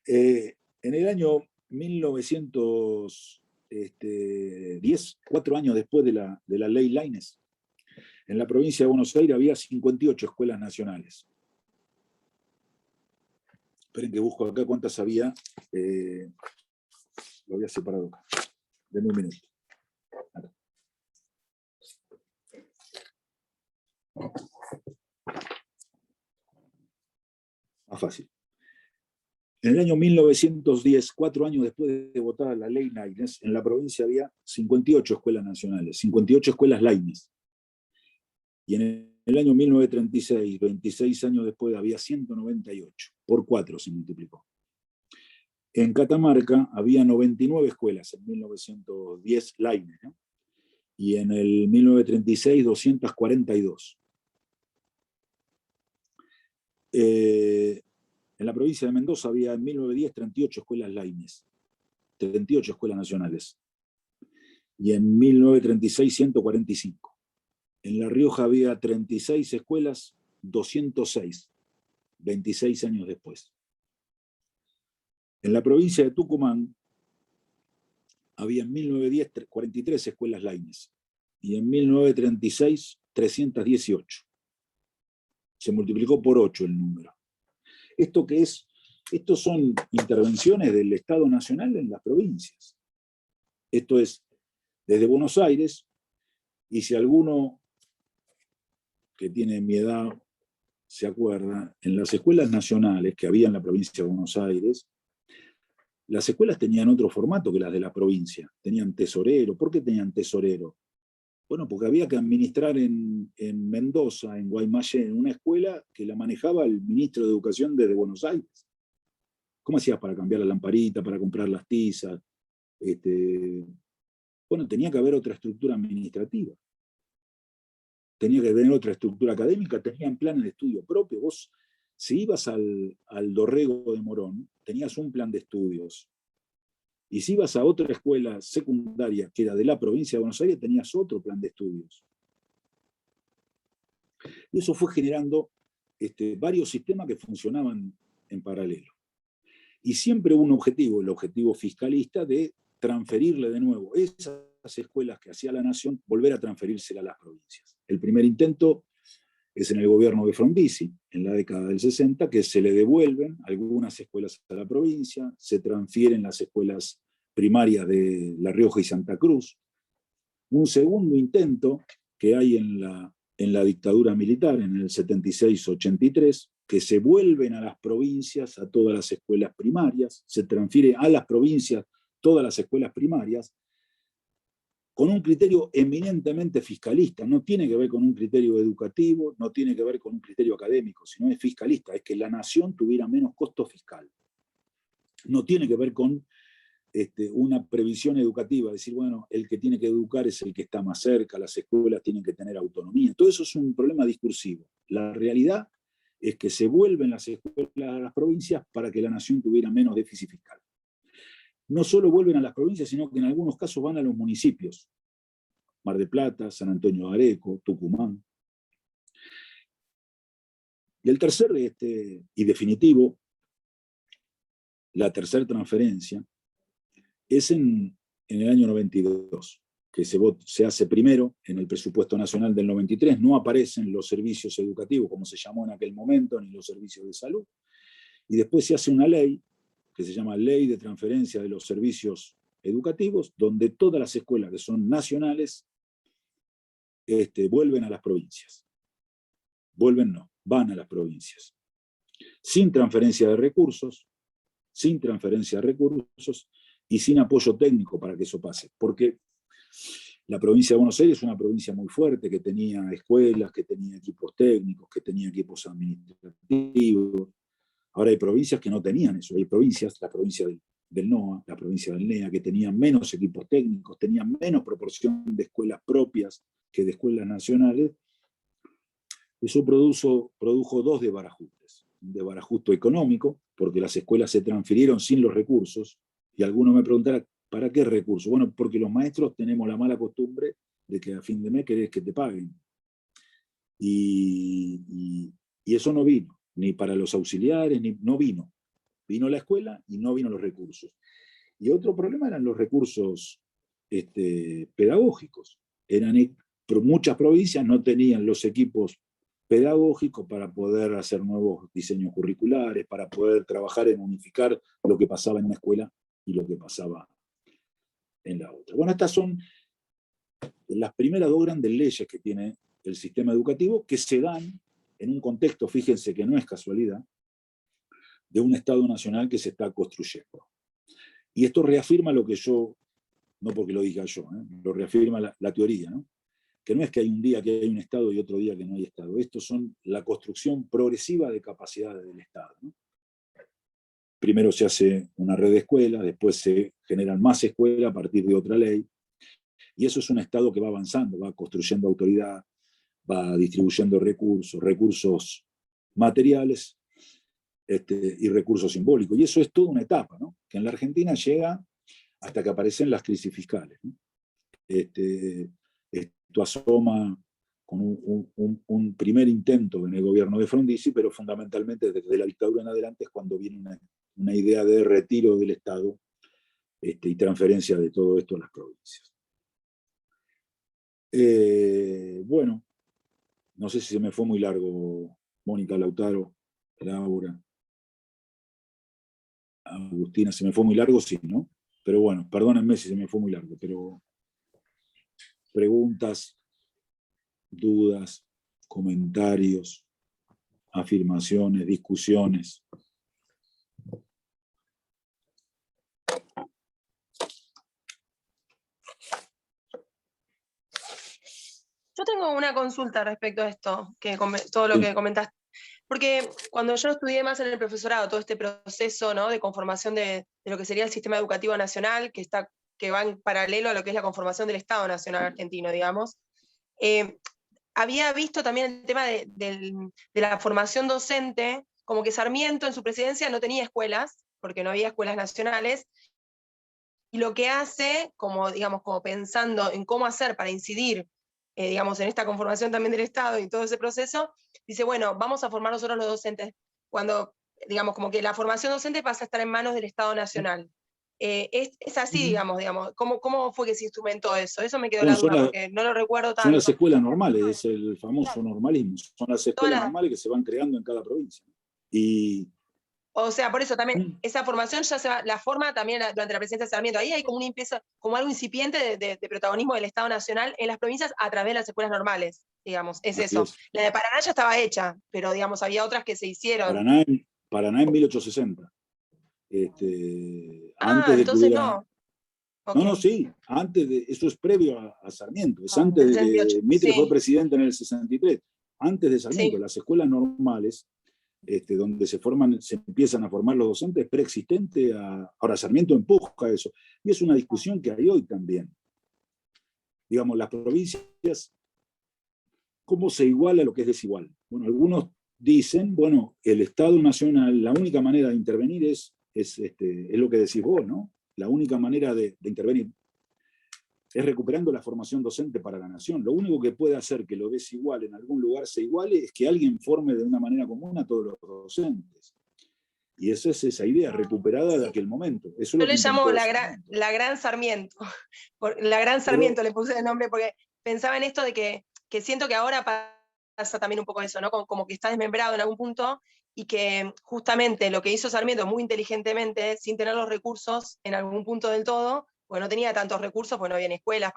En el año 1910, 4 años después de la ley Laínez, en la provincia de Buenos Aires había 58 escuelas nacionales. Esperen que busco acá cuántas había. Lo había separado acá. Denme un minuto. Acá. Más fácil. En el año 1910, 4 años después de votar la ley Laínez, en la provincia había 58 escuelas nacionales, 58 escuelas Laínez. Y en el año 1936, 26 años después, había 198. Por 4 se multiplicó. En Catamarca había 99 escuelas en 1910 Laínez, ¿no? Y en el 1936, 242. En la provincia de Mendoza había en 1910 38 escuelas Laínez, 38 escuelas nacionales. Y en 1936, 145. En La Rioja había 36 escuelas, 206, 26 años después. En la provincia de Tucumán había en 1910 43 escuelas Laínez y en 1936 318. Se multiplicó por 8 el número. ¿Esto qué es? Estos son intervenciones del Estado Nacional en las provincias. Esto es desde Buenos Aires, y si alguno que tiene mi edad se acuerda, en las escuelas nacionales que había en la provincia de Buenos Aires, las escuelas tenían otro formato que las de la provincia. Tenían tesorero. ¿Por qué tenían tesorero? Bueno, porque había que administrar en Mendoza, en Guaymallén, una escuela que la manejaba el ministro de Educación desde Buenos Aires. ¿Cómo hacías para cambiar la lamparita, para comprar las tizas? Bueno, tenía que haber otra estructura administrativa. Tenía que tener otra estructura académica, tenían planes de estudio propio. Vos, si ibas al Dorrego de Morón, tenías un plan de estudios. Y si ibas a otra escuela secundaria, que era de la provincia de Buenos Aires, tenías otro plan de estudios. Y eso fue generando varios sistemas que funcionaban en paralelo. Y siempre hubo un objetivo, el objetivo fiscalista, de transferirle de nuevo esas escuelas que hacía la nación, volver a transferírselas a las provincias. El primer intento es en el gobierno de Frondizi, en la década del 60, que se le devuelven algunas escuelas a la provincia, se transfieren las escuelas primarias de La Rioja y Santa Cruz. Un segundo intento que hay en la dictadura militar, en el 76-83, que se vuelven a las provincias, a todas las escuelas primarias, se transfiere a las provincias todas las escuelas primarias, con un criterio eminentemente fiscalista. No tiene que ver con un criterio educativo, no tiene que ver con un criterio académico, sino es fiscalista, es que la nación tuviera menos costo fiscal. No tiene que ver con una previsión educativa, decir, bueno, el que tiene que educar es el que está más cerca, las escuelas tienen que tener autonomía. Todo eso es un problema discursivo. La realidad es que se vuelven las escuelas a las provincias para que la nación tuviera menos déficit fiscal. No solo vuelven a las provincias, sino que en algunos casos van a los municipios. Mar del Plata, San Antonio de Areco, Tucumán. Y el tercer, y definitivo, la tercera transferencia, es en el año 92, que se hace primero en el presupuesto nacional del 93, no aparecen los servicios educativos, como se llamó en aquel momento, ni los servicios de salud, y después se hace una ley, que se llama Ley de Transferencia de los Servicios Educativos, donde todas las escuelas que son nacionales vuelven a las provincias. Vuelven no, van a las provincias. Sin transferencia de recursos, y sin apoyo técnico para que eso pase. Porque la provincia de Buenos Aires es una provincia muy fuerte, que tenía escuelas, que tenía equipos técnicos, que tenía equipos administrativos. Ahora hay provincias que no tenían eso. Hay provincias, la provincia del NOA, la provincia del NEA, que tenían menos equipos técnicos, tenían menos proporción de escuelas propias que de escuelas nacionales. Eso produjo dos desbarajustes. Un desbarajusto económico, porque las escuelas se transfirieron sin los recursos, y alguno me preguntará, ¿para qué recursos? Bueno, porque los maestros tenemos la mala costumbre de que a fin de mes querés que te paguen. Y eso no vino, ni para los auxiliares, no vino. Vino la escuela y no vino los recursos. Y otro problema eran los recursos pedagógicos. Muchas provincias no tenían los equipos pedagógicos para poder hacer nuevos diseños curriculares, para poder trabajar en unificar lo que pasaba en una escuela y lo que pasaba en la otra. Bueno, estas son las primeras dos grandes leyes que tiene el sistema educativo, que se dan en un contexto, fíjense que no es casualidad, de un Estado nacional que se está construyendo. Y esto reafirma lo que yo, no porque lo diga yo, lo reafirma la teoría, ¿no? Que no es que hay un día que hay un Estado y otro día que no hay Estado. Estos son la construcción progresiva de capacidades del Estado, ¿no? Primero se hace una red de escuelas, después se generan más escuelas a partir de otra ley, y eso es un Estado que va avanzando, va construyendo autoridad, va distribuyendo recursos materiales y recursos simbólicos. Y eso es toda una etapa, ¿no? Que en la Argentina llega hasta que aparecen las crisis fiscales, ¿no? Esto asoma con un primer intento en el gobierno de Frondizi, pero fundamentalmente desde la dictadura en adelante es cuando viene una idea de retiro del Estado y transferencia de todo esto a las provincias. Bueno, no sé si se me fue muy largo, Mónica, Lautaro, Laura, Agustina, se me fue muy largo, sí, ¿no? Pero bueno, perdónenme si se me fue muy largo, pero preguntas, dudas, comentarios. afirmaciones, discusiones. Yo tengo una consulta respecto a esto, todo lo que comentaste. Porque cuando yo estudié más en el profesorado, todo este proceso, ¿no?, de conformación de lo que sería el sistema educativo nacional, que va en paralelo a lo que es la conformación del Estado Nacional Argentino, digamos, había visto también el tema de la formación docente, como que Sarmiento en su presidencia no tenía escuelas, porque no había escuelas nacionales, y lo que hace, como, digamos, como pensando en cómo hacer para incidir, digamos, en esta conformación también del Estado y todo ese proceso, dice, bueno, vamos a formar nosotros los docentes, cuando, digamos, como que la formación docente pasa a estar en manos del Estado Nacional. Es así, digamos, ¿cómo fue que se instrumentó eso? Eso me quedó la duda, porque no lo recuerdo tanto. Son las escuelas normales, es el famoso normalismo, son las escuelas normales que se van creando en cada provincia. O sea, por eso también, esa formación ya la forma también durante la presidencia de Sarmiento. Ahí hay como algo incipiente de protagonismo del Estado Nacional en las provincias a través de las escuelas normales, digamos, es eso. La de Paraná ya estaba hecha, pero digamos, había otras que se hicieron. Paraná en 1860. Antes de entonces que hubiera... no. Okay. No, sí, eso es previo a Sarmiento, es antes de que Mitre fue presidente en el 63, antes de Sarmiento. Las escuelas normales, donde se empiezan a formar los docentes, preexistente ahora Sarmiento empuja eso, y es una discusión que hay hoy también. Digamos, las provincias, ¿cómo se iguala lo que es desigual? Bueno, algunos dicen, bueno, el Estado Nacional, la única manera de intervenir es lo que decís vos, ¿no? La única manera de intervenir es recuperando la formación docente para la nación. Lo único que puede hacer que lo desigual en algún lugar se iguale es que alguien forme de una manera común a todos los docentes. Y esa es esa idea recuperada de aquel momento. Eso yo le llamo la gran Sarmiento. La gran Sarmiento le puse el nombre porque pensaba en esto de que siento que ahora pasa también un poco eso, ¿no? Como que está desmembrado en algún punto, y que justamente lo que hizo Sarmiento muy inteligentemente, sin tener los recursos en algún punto del todo, porque no tenía tantos recursos, porque no había escuelas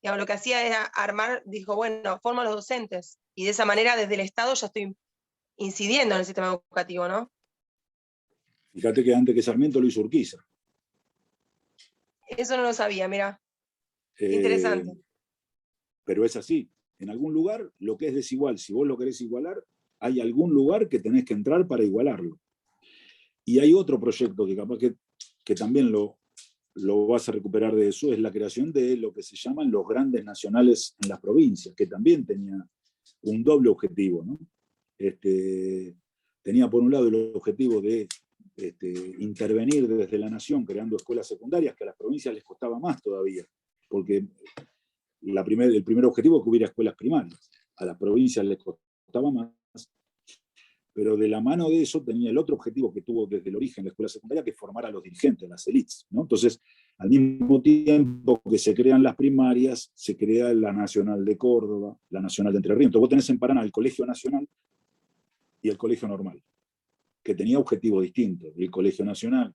digamos, lo que hacía era armar, dijo, bueno, forma a los docentes, y de esa manera desde el Estado ya estoy incidiendo en el sistema educativo, ¿no? Fíjate que antes que Sarmiento lo hizo Urquiza. Eso no lo sabía, mira. Interesante. Pero es así. En algún lugar, lo que es desigual, si vos lo querés igualar, hay algún lugar que tenés que entrar para igualarlo. Y hay otro proyecto que capaz que también lo vas a recuperar de eso, es la creación de lo que se llaman los grandes nacionales en las provincias, que también tenía un doble objetivo, ¿no? Tenía por un lado el objetivo de intervenir desde la nación creando escuelas secundarias, que a las provincias les costaba más todavía, porque el primer objetivo es que hubiera escuelas primarias, a las provincias les costaba más, pero de la mano de eso tenía el otro objetivo que tuvo desde el origen la escuela secundaria, que es formar a los dirigentes, las élites, ¿no? Entonces, al mismo tiempo que se crean las primarias, se crea la Nacional de Córdoba, la Nacional de Entre Ríos. Entonces vos tenés en Paraná el Colegio Nacional y el Colegio Normal, que tenía objetivos distintos. El Colegio Nacional,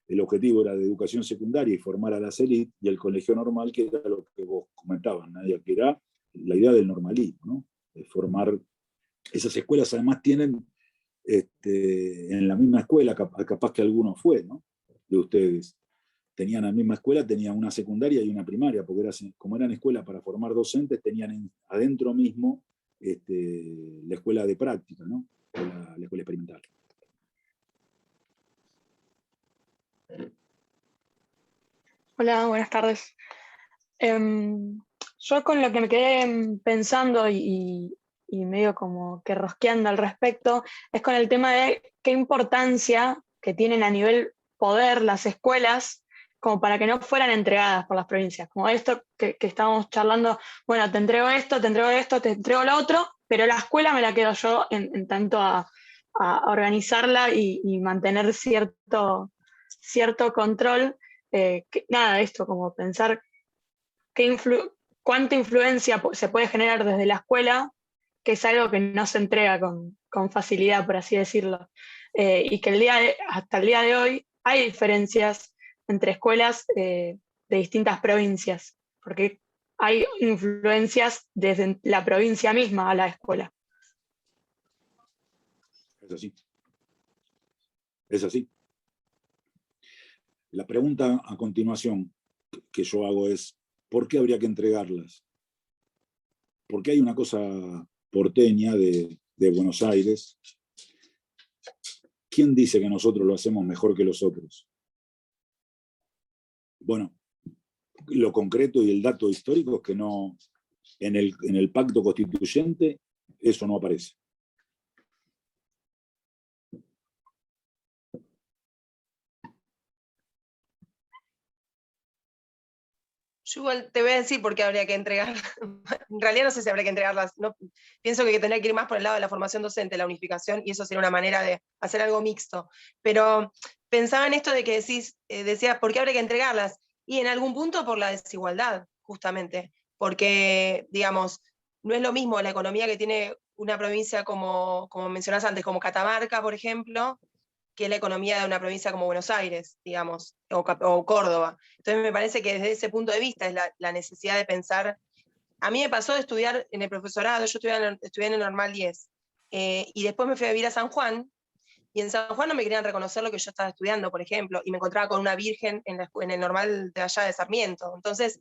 el objetivo era de educación secundaria y formar a las élites, y el Colegio Normal, que era lo que vos comentabas, Nadia, que era la idea del normalismo, ¿no? De formar. Esas escuelas además tienen en la misma escuela, capaz que alguno fue, ¿no? De ustedes. Tenían la misma escuela, tenían una secundaria y una primaria, porque como eran escuelas para formar docentes, tenían adentro mismo la escuela de práctica, ¿no? La escuela experimental. Hola, buenas tardes. Yo con lo que me quedé pensando y medio como que rosqueando al respecto, es con el tema de qué importancia que tienen a nivel poder las escuelas como para que no fueran entregadas por las provincias. Como esto que estábamos charlando, bueno, te entrego esto, te entrego lo otro, pero la escuela me la quedo yo en tanto a organizarla y mantener cierto control. Nada, esto, como pensar cuánta influencia se puede generar desde la escuela, que es algo que no se entrega con facilidad, por así decirlo. Y que hasta el día de hoy hay diferencias entre escuelas de distintas provincias, porque hay influencias desde la provincia misma a la escuela. Es así. Es así. La pregunta a continuación que yo hago es, ¿por qué habría que entregarlas? Porque hay una cosa porteña de Buenos Aires. ¿Quién dice que nosotros lo hacemos mejor que los otros? Bueno, lo concreto y el dato histórico es que no, en el pacto constituyente eso no aparece. Yo igual te voy a decir por qué habría que entregarlas. En realidad no sé si habría que entregarlas. No, pienso que tendría que ir más por el lado de la formación docente, la unificación, y eso sería una manera de hacer algo mixto. Pero pensaba en esto de que decías, ¿por qué habría que entregarlas? Y en algún punto por la desigualdad, justamente. Porque, digamos, no es lo mismo la economía que tiene una provincia como mencionás antes, como Catamarca, por ejemplo, que la economía de una provincia como Buenos Aires, digamos, o Córdoba. Entonces me parece que desde ese punto de vista es la necesidad de pensar. A mí me pasó de estudiar en el profesorado, yo estudié en el Normal 10, y después me fui a vivir a San Juan, y en San Juan no me querían reconocer lo que yo estaba estudiando, por ejemplo, y me encontraba con una virgen en el Normal de allá de Sarmiento. Entonces,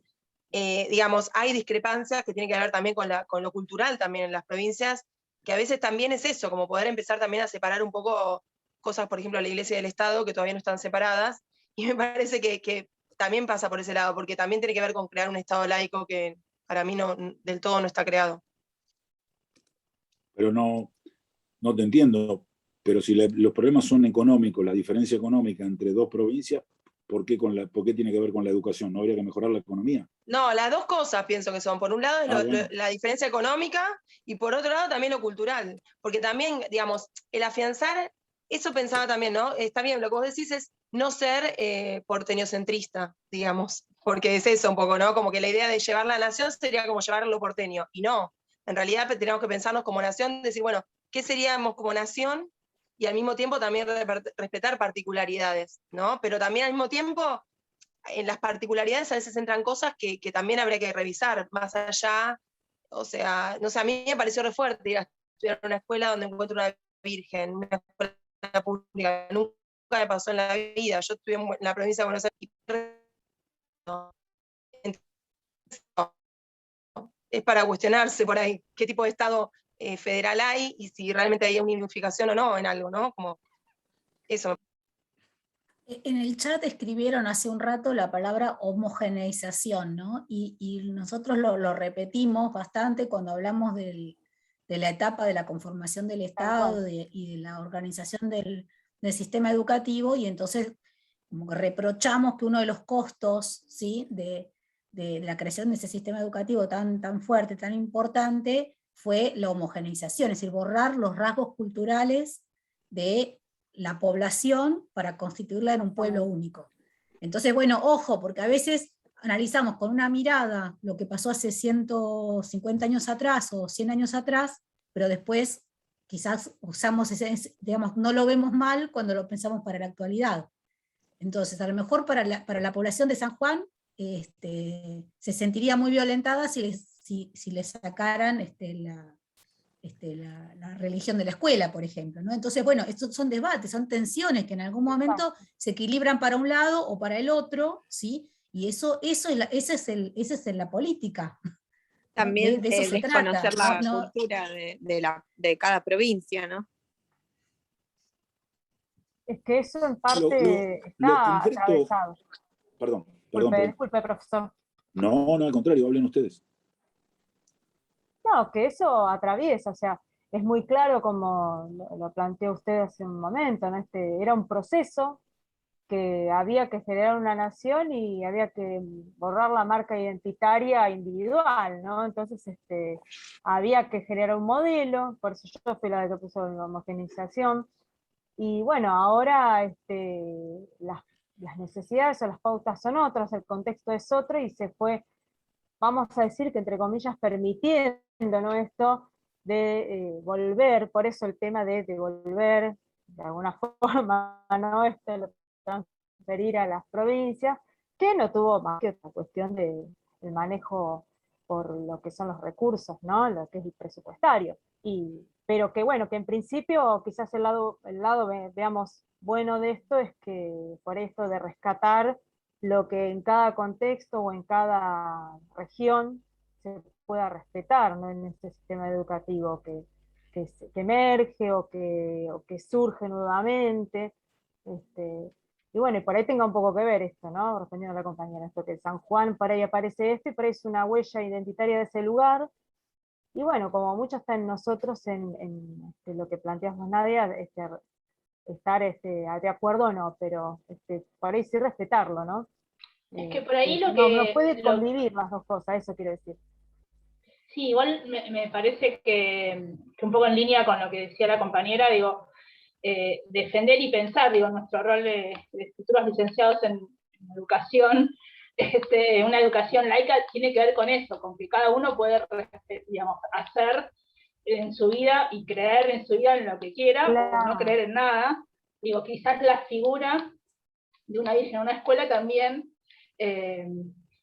digamos, hay discrepancias que tienen que ver también con lo cultural también en las provincias, que a veces también es eso, como poder empezar también a separar un poco cosas, por ejemplo, la iglesia y el Estado, que todavía no están separadas, y me parece que también pasa por ese lado, porque también tiene que ver con crear un Estado laico que para mí no, del todo no está creado. Pero no te entiendo. Pero si los problemas son económicos, la diferencia económica entre dos provincias, ¿por qué tiene que ver con la educación? ¿No habría que mejorar la economía? No, las dos cosas pienso que son. Por un lado es Bueno. la diferencia económica y por otro lado también lo cultural. Porque también, digamos, el afianzar, eso pensaba también, ¿no? Está bien, lo que vos decís es no ser porteñocentrista, digamos, porque es eso un poco, ¿no? Como que la idea de llevar la nación sería como llevarlo porteño. Y no, en realidad tenemos que pensarnos como nación, decir, bueno, ¿qué seríamos como nación? Y al mismo tiempo también respetar particularidades, ¿no? Pero también al mismo tiempo en las particularidades a veces entran cosas que también habría que revisar más allá. O sea, no sé, a mí me pareció re fuerte ir a estudiar en una escuela donde encuentro una virgen, una escuela pública. Nunca me pasó en la vida. Yo estudié en la provincia de Buenos Aires. Es para cuestionarse por ahí qué tipo de Estado federal hay y si realmente hay una unificación o no en algo, ¿no? Como eso. En el chat escribieron hace un rato la palabra homogeneización, ¿no? Y nosotros lo repetimos bastante cuando hablamos de la etapa de la conformación del Estado y de la organización del sistema educativo, y entonces como que reprochamos que uno de los costos, ¿sí?, de la creación de ese sistema educativo tan fuerte, tan importante, fue la homogeneización, es decir, borrar los rasgos culturales de la población para constituirla en un pueblo único. Entonces, bueno, ojo, porque a veces analizamos con una mirada lo que pasó hace 150 años atrás o 100 años atrás, pero después quizás usamos digamos, no lo vemos mal cuando lo pensamos para la actualidad. Entonces, a lo mejor para la población de San Juan se sentiría muy violentada si les sacaran la religión de la escuela, por ejemplo, ¿no? Entonces, bueno, estos son debates, son tensiones que en algún momento se equilibran para un lado o para el otro, ¿sí? Y esa es la política. También de eso se desconocer trata. la cultura de cada provincia, ¿no? Es que eso en Lo parte está concreto, atravesado. perdón. Disculpe, profesor. No, al contrario, hablen ustedes. No, que eso atraviesa, o sea, es muy claro como lo planteó usted hace un momento, ¿no? Era un proceso que había que generar una nación y había que borrar la marca identitaria individual, ¿no? Entonces, había que generar un modelo, por eso yo fui la que puso la homogeneización, y bueno, ahora las necesidades o las pautas son otras, el contexto es otro, y se fue, vamos a decir que entre comillas, permitiendo, ¿no?, esto de volver, por eso el tema de devolver, de alguna forma, ¿no?, lo transferir a las provincias, que no tuvo más que otra cuestión del manejo por lo que son los recursos, ¿no?, lo que es el presupuestario. Y pero que bueno, que en principio quizás el lado veamos bueno de esto es que por esto de rescatar lo que en cada contexto o en cada región se pueda respetar, ¿no? En este sistema educativo que emerge o que surge nuevamente. Y bueno, y por ahí tenga un poco que ver esto, ¿no? Respondiendo a la compañera, esto que San Juan, por ahí aparece esto, y por ahí es una huella identitaria de ese lugar. Y bueno, como mucho está en nosotros, en lo que planteas vos, Nadia, estar de acuerdo o no, pero por ahí sí respetarlo, ¿no? Es que por ahí no puede convivir las dos cosas, eso quiero decir. Sí, igual me parece que un poco en línea con lo que decía la compañera, digo, defender y pensar, digo, nuestro rol de futuros licenciados en educación, una educación laica tiene que ver con eso, con que cada uno puede, digamos, hacer en su vida y creer en su vida en lo que quiera, Claro. o no creer en nada. Digo, quizás la figura de una virgen en una escuela también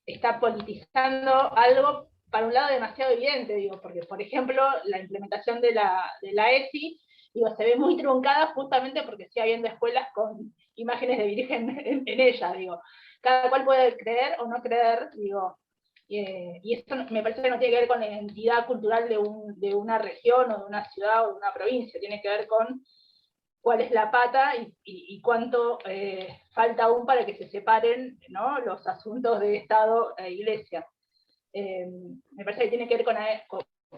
está politizando algo para un lado demasiado evidente, digo, porque por ejemplo la implementación de la ESI, digo, se ve muy truncada justamente porque sigue habiendo escuelas con imágenes de virgen en ella, digo, cada cual puede creer o no creer, digo, y esto me parece que no tiene que ver con la identidad cultural de una región o de una ciudad o de una provincia, tiene que ver con cuál es la pata y cuánto falta aún para que se separen, ¿no?, los asuntos de Estado e Iglesia. Me parece que tiene que ver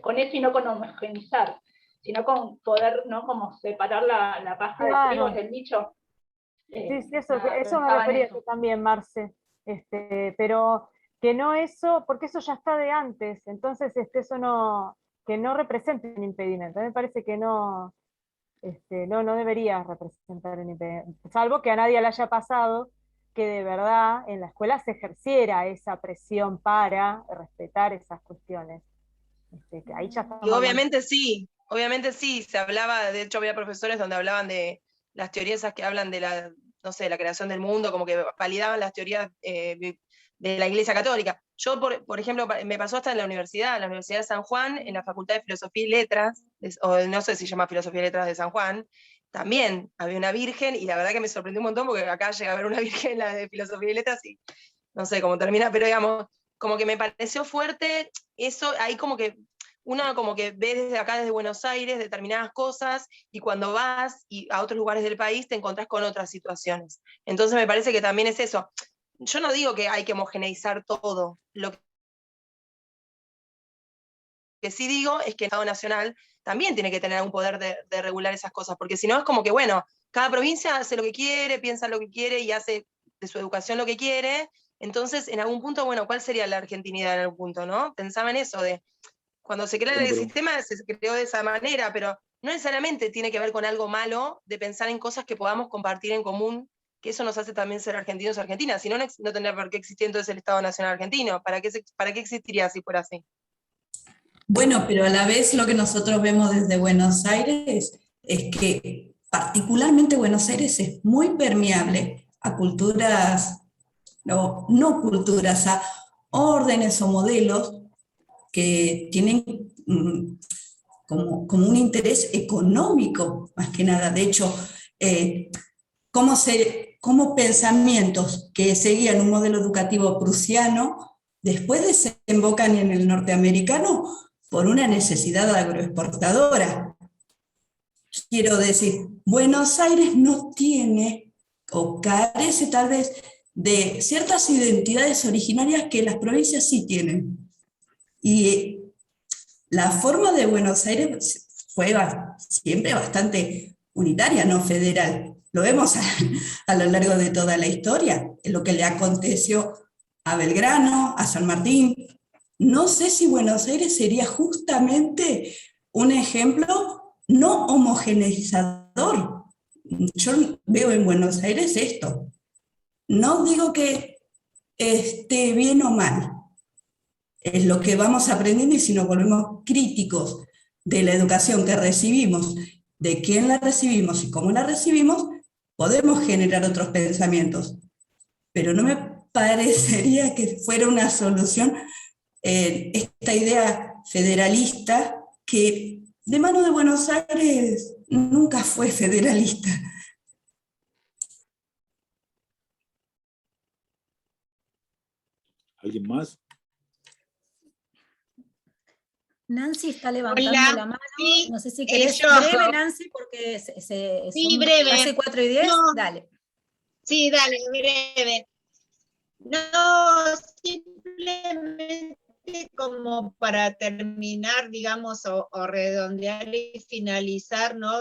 con eso y no con homogeneizar, sino con poder, ¿no?, como separar la paja del trigo, es el dicho. Sí, eso me refería yo también, Marce, pero que no eso, porque eso ya está de antes, entonces eso no, que no representa un impedimento, me parece que no debería representar un impedimento, salvo que a nadie le haya pasado que de verdad en la escuela se ejerciera esa presión para respetar esas cuestiones. Que ahí ya y obviamente sí, se hablaba, de hecho había profesores donde hablaban de las teorías esas que hablan de la creación del mundo, como que validaban las teorías de la Iglesia Católica. Yo, por ejemplo, me pasó hasta en la Universidad de San Juan, en la Facultad de Filosofía y Letras, o no sé si se llama Filosofía y Letras de San Juan, también había una virgen, y la verdad que me sorprendió un montón, porque acá llega a haber una virgen en la de Filosofía y Letras, y no sé cómo termina, pero digamos, como que me pareció fuerte eso, ahí como que uno como que ve desde acá, desde Buenos Aires, determinadas cosas, y cuando vas a otros lugares del país te encontrás con otras situaciones. Entonces me parece que también es eso. Yo no digo que hay que homogeneizar todo, lo que sí digo es que el Estado Nacional también tiene que tener algún poder de regular esas cosas, porque si no es como que, bueno, cada provincia hace lo que quiere, piensa lo que quiere y hace de su educación lo que quiere. Entonces, en algún punto, bueno, ¿cuál sería la argentinidad en algún punto, no? Pensaba en eso, de cuando se crea el sistema se creó de esa manera, pero no necesariamente tiene que ver con algo malo de pensar en cosas que podamos compartir en común, que eso nos hace también ser argentinos o argentinas, si no, no tendría por qué existir entonces el Estado Nacional Argentino. ¿Para qué existiría si fuera así? Bueno, pero a la vez lo que nosotros vemos desde Buenos Aires es que particularmente Buenos Aires es muy permeable a culturas, no culturas, a órdenes o modelos que tienen como un interés económico, más que nada. De hecho, cómo pensamientos que seguían un modelo educativo prusiano después desembocan en el norteamericano por una necesidad agroexportadora. Quiero decir, Buenos Aires no tiene o carece tal vez de ciertas identidades originarias que las provincias sí tienen. Y la forma de Buenos Aires fue siempre bastante unitaria, no federal. Lo vemos a lo largo de toda la historia, en lo que le aconteció a Belgrano, a San Martín. No sé si Buenos Aires sería justamente un ejemplo no homogeneizador. Yo veo en Buenos Aires esto. No digo que esté bien o mal, es lo que vamos aprendiendo, y si nos volvemos críticos de la educación que recibimos, de quién la recibimos y cómo la recibimos, podemos generar otros pensamientos. Pero no me parecería que fuera una solución esta idea federalista que de mano de Buenos Aires nunca fue federalista. ¿Alguien más? Nancy está levantando Hola, la mano. sí, No sé si querés yo. breve, Nancy, porque Sí, son breve. casi 4:10. No. Dale. Sí, dale, breve. No, simplemente como para terminar, digamos, o redondear y finalizar, ¿no?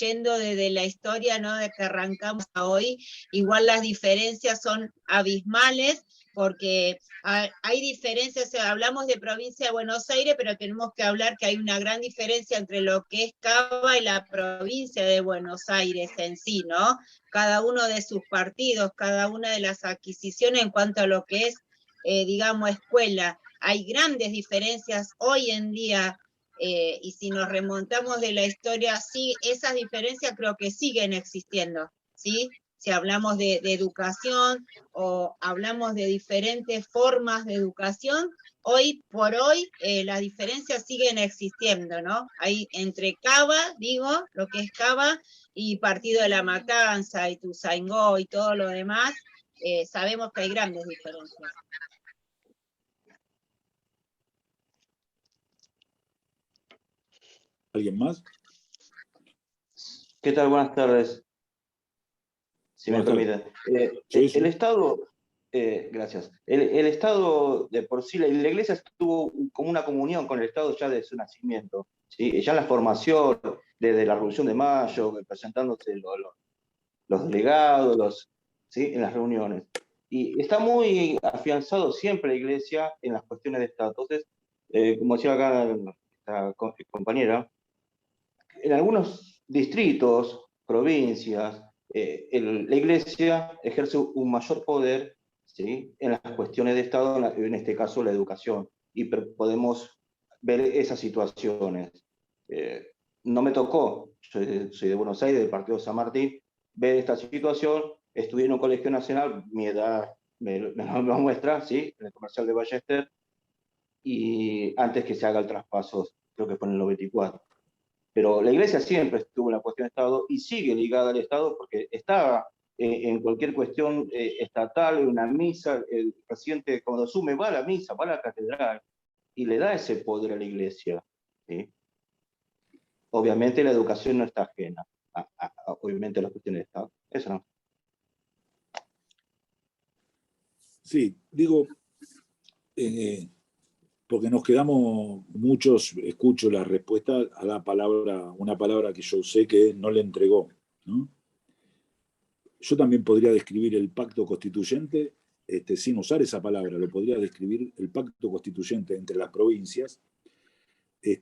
Yendo desde la historia, ¿no? De que arrancamos a hoy, igual las diferencias son abismales, porque hay diferencias, o sea, hablamos de provincia de Buenos Aires, pero tenemos que hablar que hay una gran diferencia entre lo que es Cava y la provincia de Buenos Aires en sí, ¿no? Cada uno de sus partidos, cada una de las adquisiciones en cuanto a lo que es, digamos, escuela. Hay grandes diferencias hoy en día, y si nos remontamos de la historia, sí, esas diferencias creo que siguen existiendo, ¿sí? Si hablamos de educación o hablamos de diferentes formas de educación, hoy por hoy las diferencias siguen existiendo, ¿no? Hay entre Cava, digo, lo que es Cava, y Partido de la Matanza, y Ituzaingó, y todo lo demás, sabemos que hay grandes diferencias. ¿Alguien más? ¿Qué tal? Buenas tardes. Si me Buenas permiten. Sí, sí. El Estado, gracias. El Estado de por sí, la Iglesia estuvo como una comunión con el Estado ya desde su nacimiento, ¿sí? Ya en la formación, desde la Revolución de Mayo, presentándose los delegados, ¿sí? En las reuniones. Y está muy afianzado siempre la Iglesia en las cuestiones de Estado. Entonces, como decía acá esta compañera, en algunos distritos, provincias, la Iglesia ejerce un mayor poder, ¿sí? En las cuestiones de Estado, en este caso la educación, y podemos ver esas situaciones. No me tocó, soy de Buenos Aires, del Partido San Martín, ver esta situación. Estudié en un colegio nacional, mi edad me lo muestra, ¿sí? En el comercial de Ballester, y antes que se haga el traspaso, creo que fue en el 94. Pero la Iglesia siempre estuvo en la cuestión de Estado y sigue ligada al Estado porque está en cualquier cuestión estatal, en una misa, el presidente cuando asume va a la misa, va a la catedral y le da ese poder a la Iglesia, ¿sí? Obviamente la educación no está ajena obviamente a las cuestiones de Estado. Eso no. Sí, digo, porque nos quedamos muchos, escucho la respuesta a la palabra, una palabra que yo sé que no le entregó, ¿no? Yo también podría describir el pacto constituyente, sin usar esa palabra, lo podría describir el pacto constituyente entre las provincias,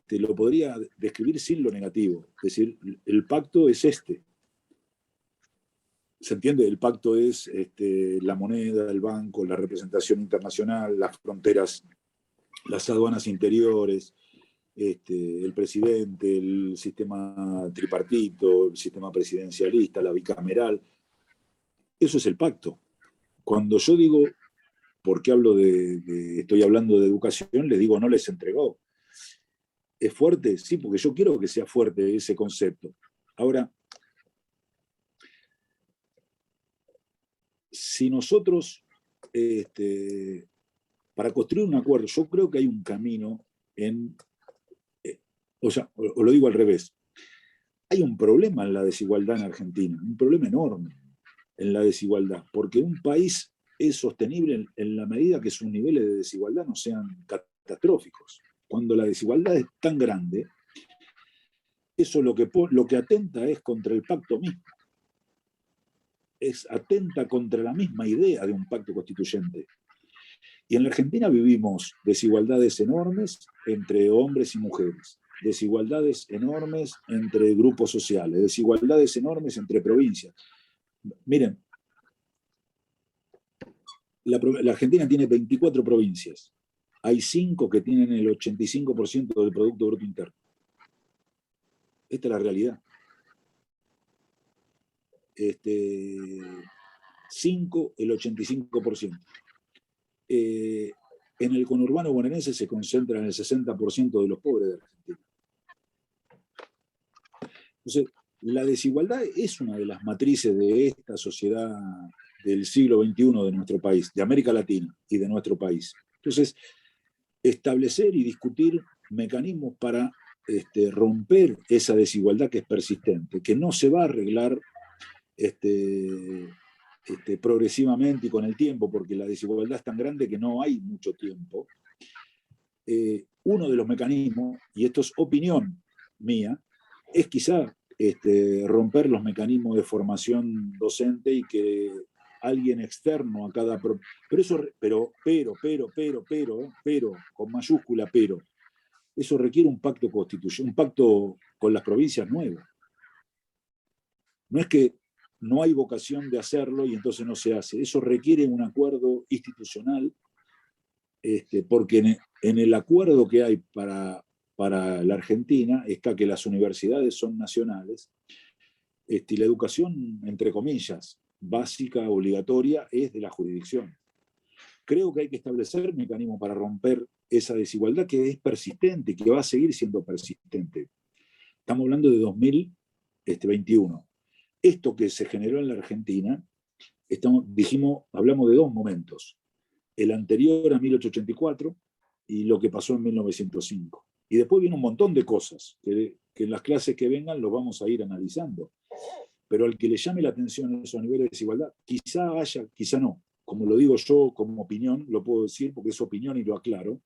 lo podría describir sin lo negativo, es decir, el pacto es este. ¿Se entiende? El pacto es la moneda, el banco, la representación internacional, las fronteras, las aduanas interiores, el presidente, el sistema tripartito, el sistema presidencialista, la bicameral. Eso es el pacto. Cuando yo digo, ¿por qué estoy hablando de educación? Les digo, no les entregó. ¿Es fuerte? Sí, porque yo quiero que sea fuerte ese concepto. Ahora, si nosotros, para construir un acuerdo, yo creo que hay un camino o lo digo al revés, hay un problema en la desigualdad en Argentina, un problema enorme en la desigualdad, porque un país es sostenible en la medida que sus niveles de desigualdad no sean catastróficos. Cuando la desigualdad es tan grande, eso lo que atenta es contra el pacto mismo. Atenta contra la misma idea de un pacto constituyente. Y en la Argentina vivimos desigualdades enormes entre hombres y mujeres, desigualdades enormes entre grupos sociales, desigualdades enormes entre provincias. Miren, la Argentina tiene 24 provincias. Hay 5 que tienen el 85% del Producto Bruto Interno. Esta es la realidad. 5, el 85%. En el conurbano bonaerense se concentran el 60% de los pobres de Argentina. Entonces, la desigualdad es una de las matrices de esta sociedad del siglo XXI de nuestro país, de América Latina y de nuestro país. Entonces, establecer y discutir mecanismos para romper esa desigualdad que es persistente, que no se va a arreglar progresivamente y con el tiempo, porque la desigualdad es tan grande que no hay mucho tiempo. Uno de los mecanismos, y esto es opinión mía, es quizá romper los mecanismos de formación docente y que alguien externo a cada... Pero, con mayúscula pero, eso requiere un pacto constitucional, un pacto con las provincias nuevas. No es que no hay vocación de hacerlo y entonces no se hace. Eso requiere un acuerdo institucional, porque en el acuerdo que hay para la Argentina está que las universidades son nacionales, y la educación, entre comillas, básica, obligatoria, es de la jurisdicción. Creo que hay que establecer mecanismos para romper esa desigualdad que es persistente, que va a seguir siendo persistente. Estamos hablando de 2021. Esto que se generó en la Argentina, hablamos de dos momentos. El anterior a 1884 y lo que pasó en 1905. Y después viene un montón de cosas que en las clases que vengan los vamos a ir analizando. Pero al que le llame la atención esos niveles de desigualdad, quizá haya, quizá no. Como lo digo yo como opinión, lo puedo decir porque es opinión y lo aclaro.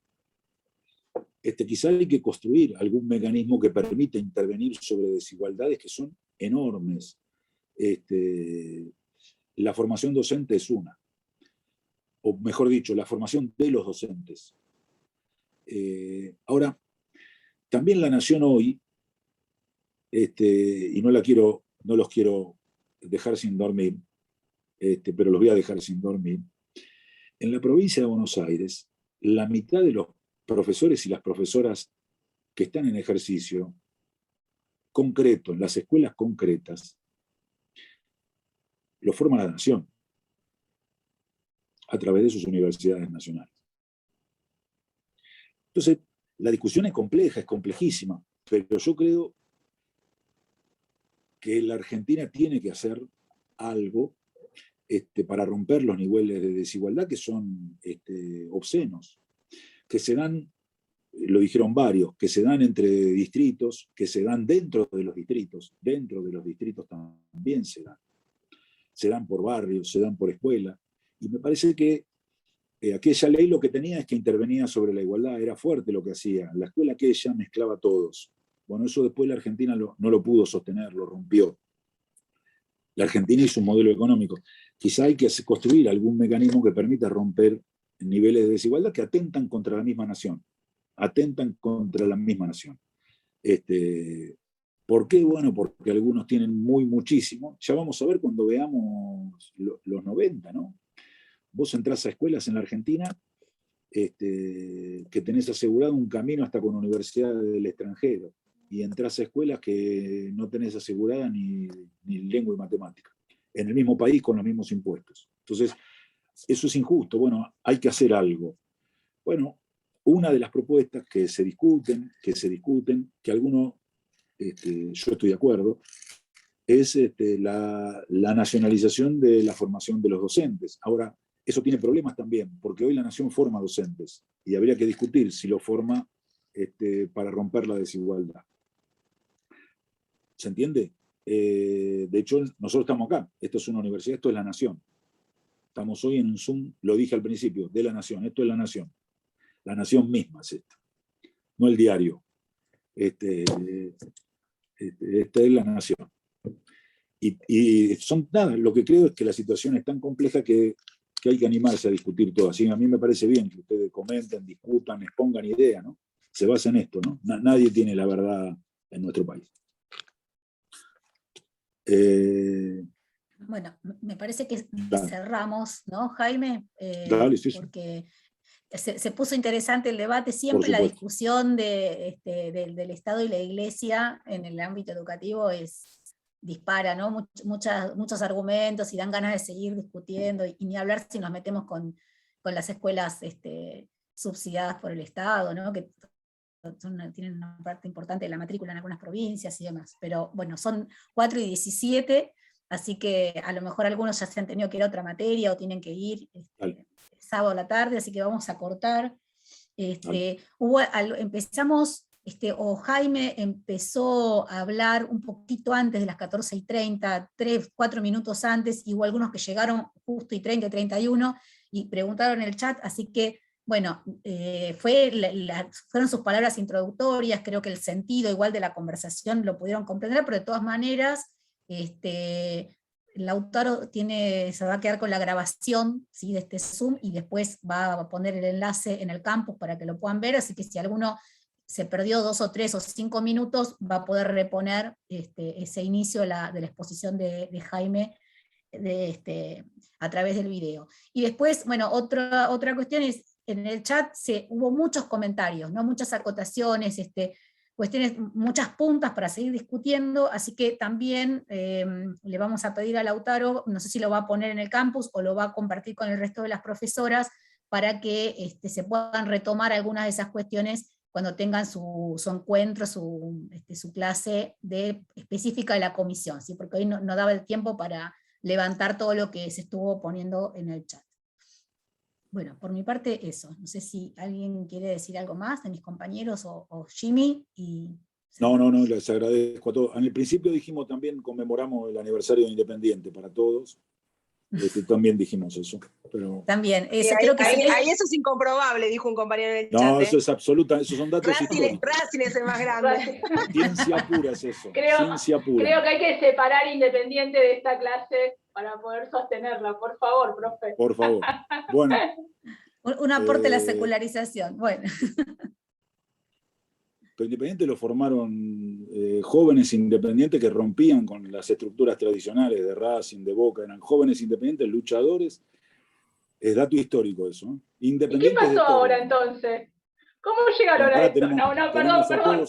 Quizá hay que construir algún mecanismo que permita intervenir sobre desigualdades que son enormes. La formación docente es una. O mejor dicho, la formación de los docentes. Ahora, también la Nación hoy, y no los quiero dejar sin dormir, pero los voy a dejar sin dormir. En la provincia de Buenos Aires, la mitad de los profesores y las profesoras que están en ejercicio concreto, en las escuelas concretas, lo forma la Nación a través de sus universidades nacionales. Entonces, la discusión es compleja, es complejísima, pero yo creo que la Argentina tiene que hacer algo para romper los niveles de desigualdad que son obscenos, que se dan, lo dijeron varios, que se dan entre distritos, que se dan dentro de los distritos también se dan por barrios, se dan por escuela, y me parece que aquella ley lo que tenía es que intervenía sobre la igualdad, era fuerte lo que hacía, la escuela aquella mezclaba a todos. Bueno, eso después la Argentina no lo pudo sostener, lo rompió. La Argentina hizo un modelo económico. Quizá hay que construir algún mecanismo que permita romper niveles de desigualdad que atentan contra la misma nación. ¿Por qué? Bueno, porque algunos tienen muchísimo. Ya vamos a ver cuando veamos los 90, ¿no? Vos entrás a escuelas en la Argentina que tenés asegurado un camino hasta con universidades del extranjero, y entrás a escuelas que no tenés asegurada ni lengua y matemática, en el mismo país con los mismos impuestos. Entonces, eso es injusto. Bueno, hay que hacer algo. Bueno, una de las propuestas que se discuten, que algunos, yo estoy de acuerdo, es la nacionalización de la formación de los docentes. Ahora, eso tiene problemas también, porque hoy la Nación forma docentes, y habría que discutir si lo forma para romper la desigualdad. ¿Se entiende? De hecho, nosotros estamos acá, esto es una universidad, esto es la Nación. Estamos hoy en un Zoom, lo dije al principio, de la Nación, esto es la Nación. La Nación misma es esto, no el diario. Esta es la Nación. Y nada, lo que creo es que la situación es tan compleja que hay que animarse a discutir todo. Así a mí me parece bien que ustedes comenten, discutan, expongan ideas, ¿no? Se basa en esto, ¿no? Nadie tiene la verdad en nuestro país. Bueno, me parece que cerramos, ¿no, Jaime? Dale, sí. Porque se puso interesante el debate, siempre la discusión del Estado y la Iglesia en el ámbito educativo dispara, ¿no? Muchos argumentos y dan ganas de seguir discutiendo, y ni hablar si nos metemos con las escuelas subsidiadas por el Estado, ¿no? Que tienen una parte importante de la matrícula en algunas provincias y demás, pero bueno, son 4 y 17, así que a lo mejor algunos ya se han tenido que ir a otra materia o tienen que ir sábado a la tarde, así que vamos a cortar. Empezamos, o Jaime empezó a hablar un poquito antes de las 14:30, 3-4 minutos antes, y hubo algunos que llegaron justo y 30, 31, y preguntaron en el chat, así que, bueno, fueron sus palabras introductorias, creo que el sentido igual de la conversación lo pudieron comprender, pero de todas maneras, Lautaro se va a quedar con la grabación, ¿sí?, de este Zoom, y después va a poner el enlace en el campus para que lo puedan ver, así que si alguno se perdió 2 o 3 o 5 minutos, va a poder reponer ese inicio de la exposición de Jaime a través del video. Y después, bueno, otra cuestión es, en el chat hubo muchos comentarios, ¿no?, muchas acotaciones, cuestiones, muchas puntas para seguir discutiendo, así que también le vamos a pedir a Lautaro, no sé si lo va a poner en el campus o lo va a compartir con el resto de las profesoras, para que se puedan retomar algunas de esas cuestiones cuando tengan su encuentro, su clase específica de la comisión, ¿sí? Porque hoy no daba el tiempo para levantar todo lo que se estuvo poniendo en el chat. Bueno, por mi parte eso. No sé si alguien quiere decir algo más de mis compañeros o Jimmy. No, les agradezco a todos. En el principio dijimos también, conmemoramos el aniversario de Independiente para todos. También dijimos eso. Pero... También, eso ahí, creo que ahí eso es incomprobable, dijo un compañero en el chat. No, eso es absoluta, esos son datos históricos. Racing es el más grande. Ciencia pura es eso. Creo que hay que separar Independiente de esta clase para poder sostenerla. Por favor, profe. Por favor. Bueno. Un aporte a la secularización. Bueno. Pero Independiente lo formaron jóvenes independientes que rompían con las estructuras tradicionales de Racing, de Boca, eran jóvenes independientes, luchadores. Es dato histórico eso. ¿Y qué pasó ahora entonces? ¿Cómo llegaron a esto? Perdón.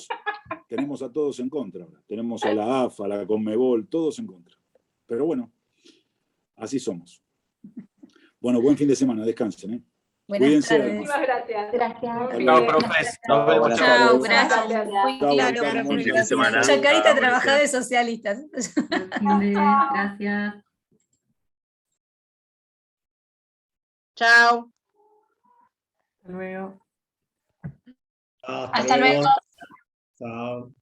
Tenemos a todos en contra ahora. Tenemos a la AFA, a la Conmebol, todos en contra. Pero bueno, así somos. Bueno, buen fin de semana, descansen. Buenas tardes. Muchísimas gracias. Chao, profes. Nos vemos. Chao, gracias. Muy claro, buen fin de semana. Chacarita trabajada de socialistas. Gracias. Chao. Hasta luego. Hasta luego. Chao.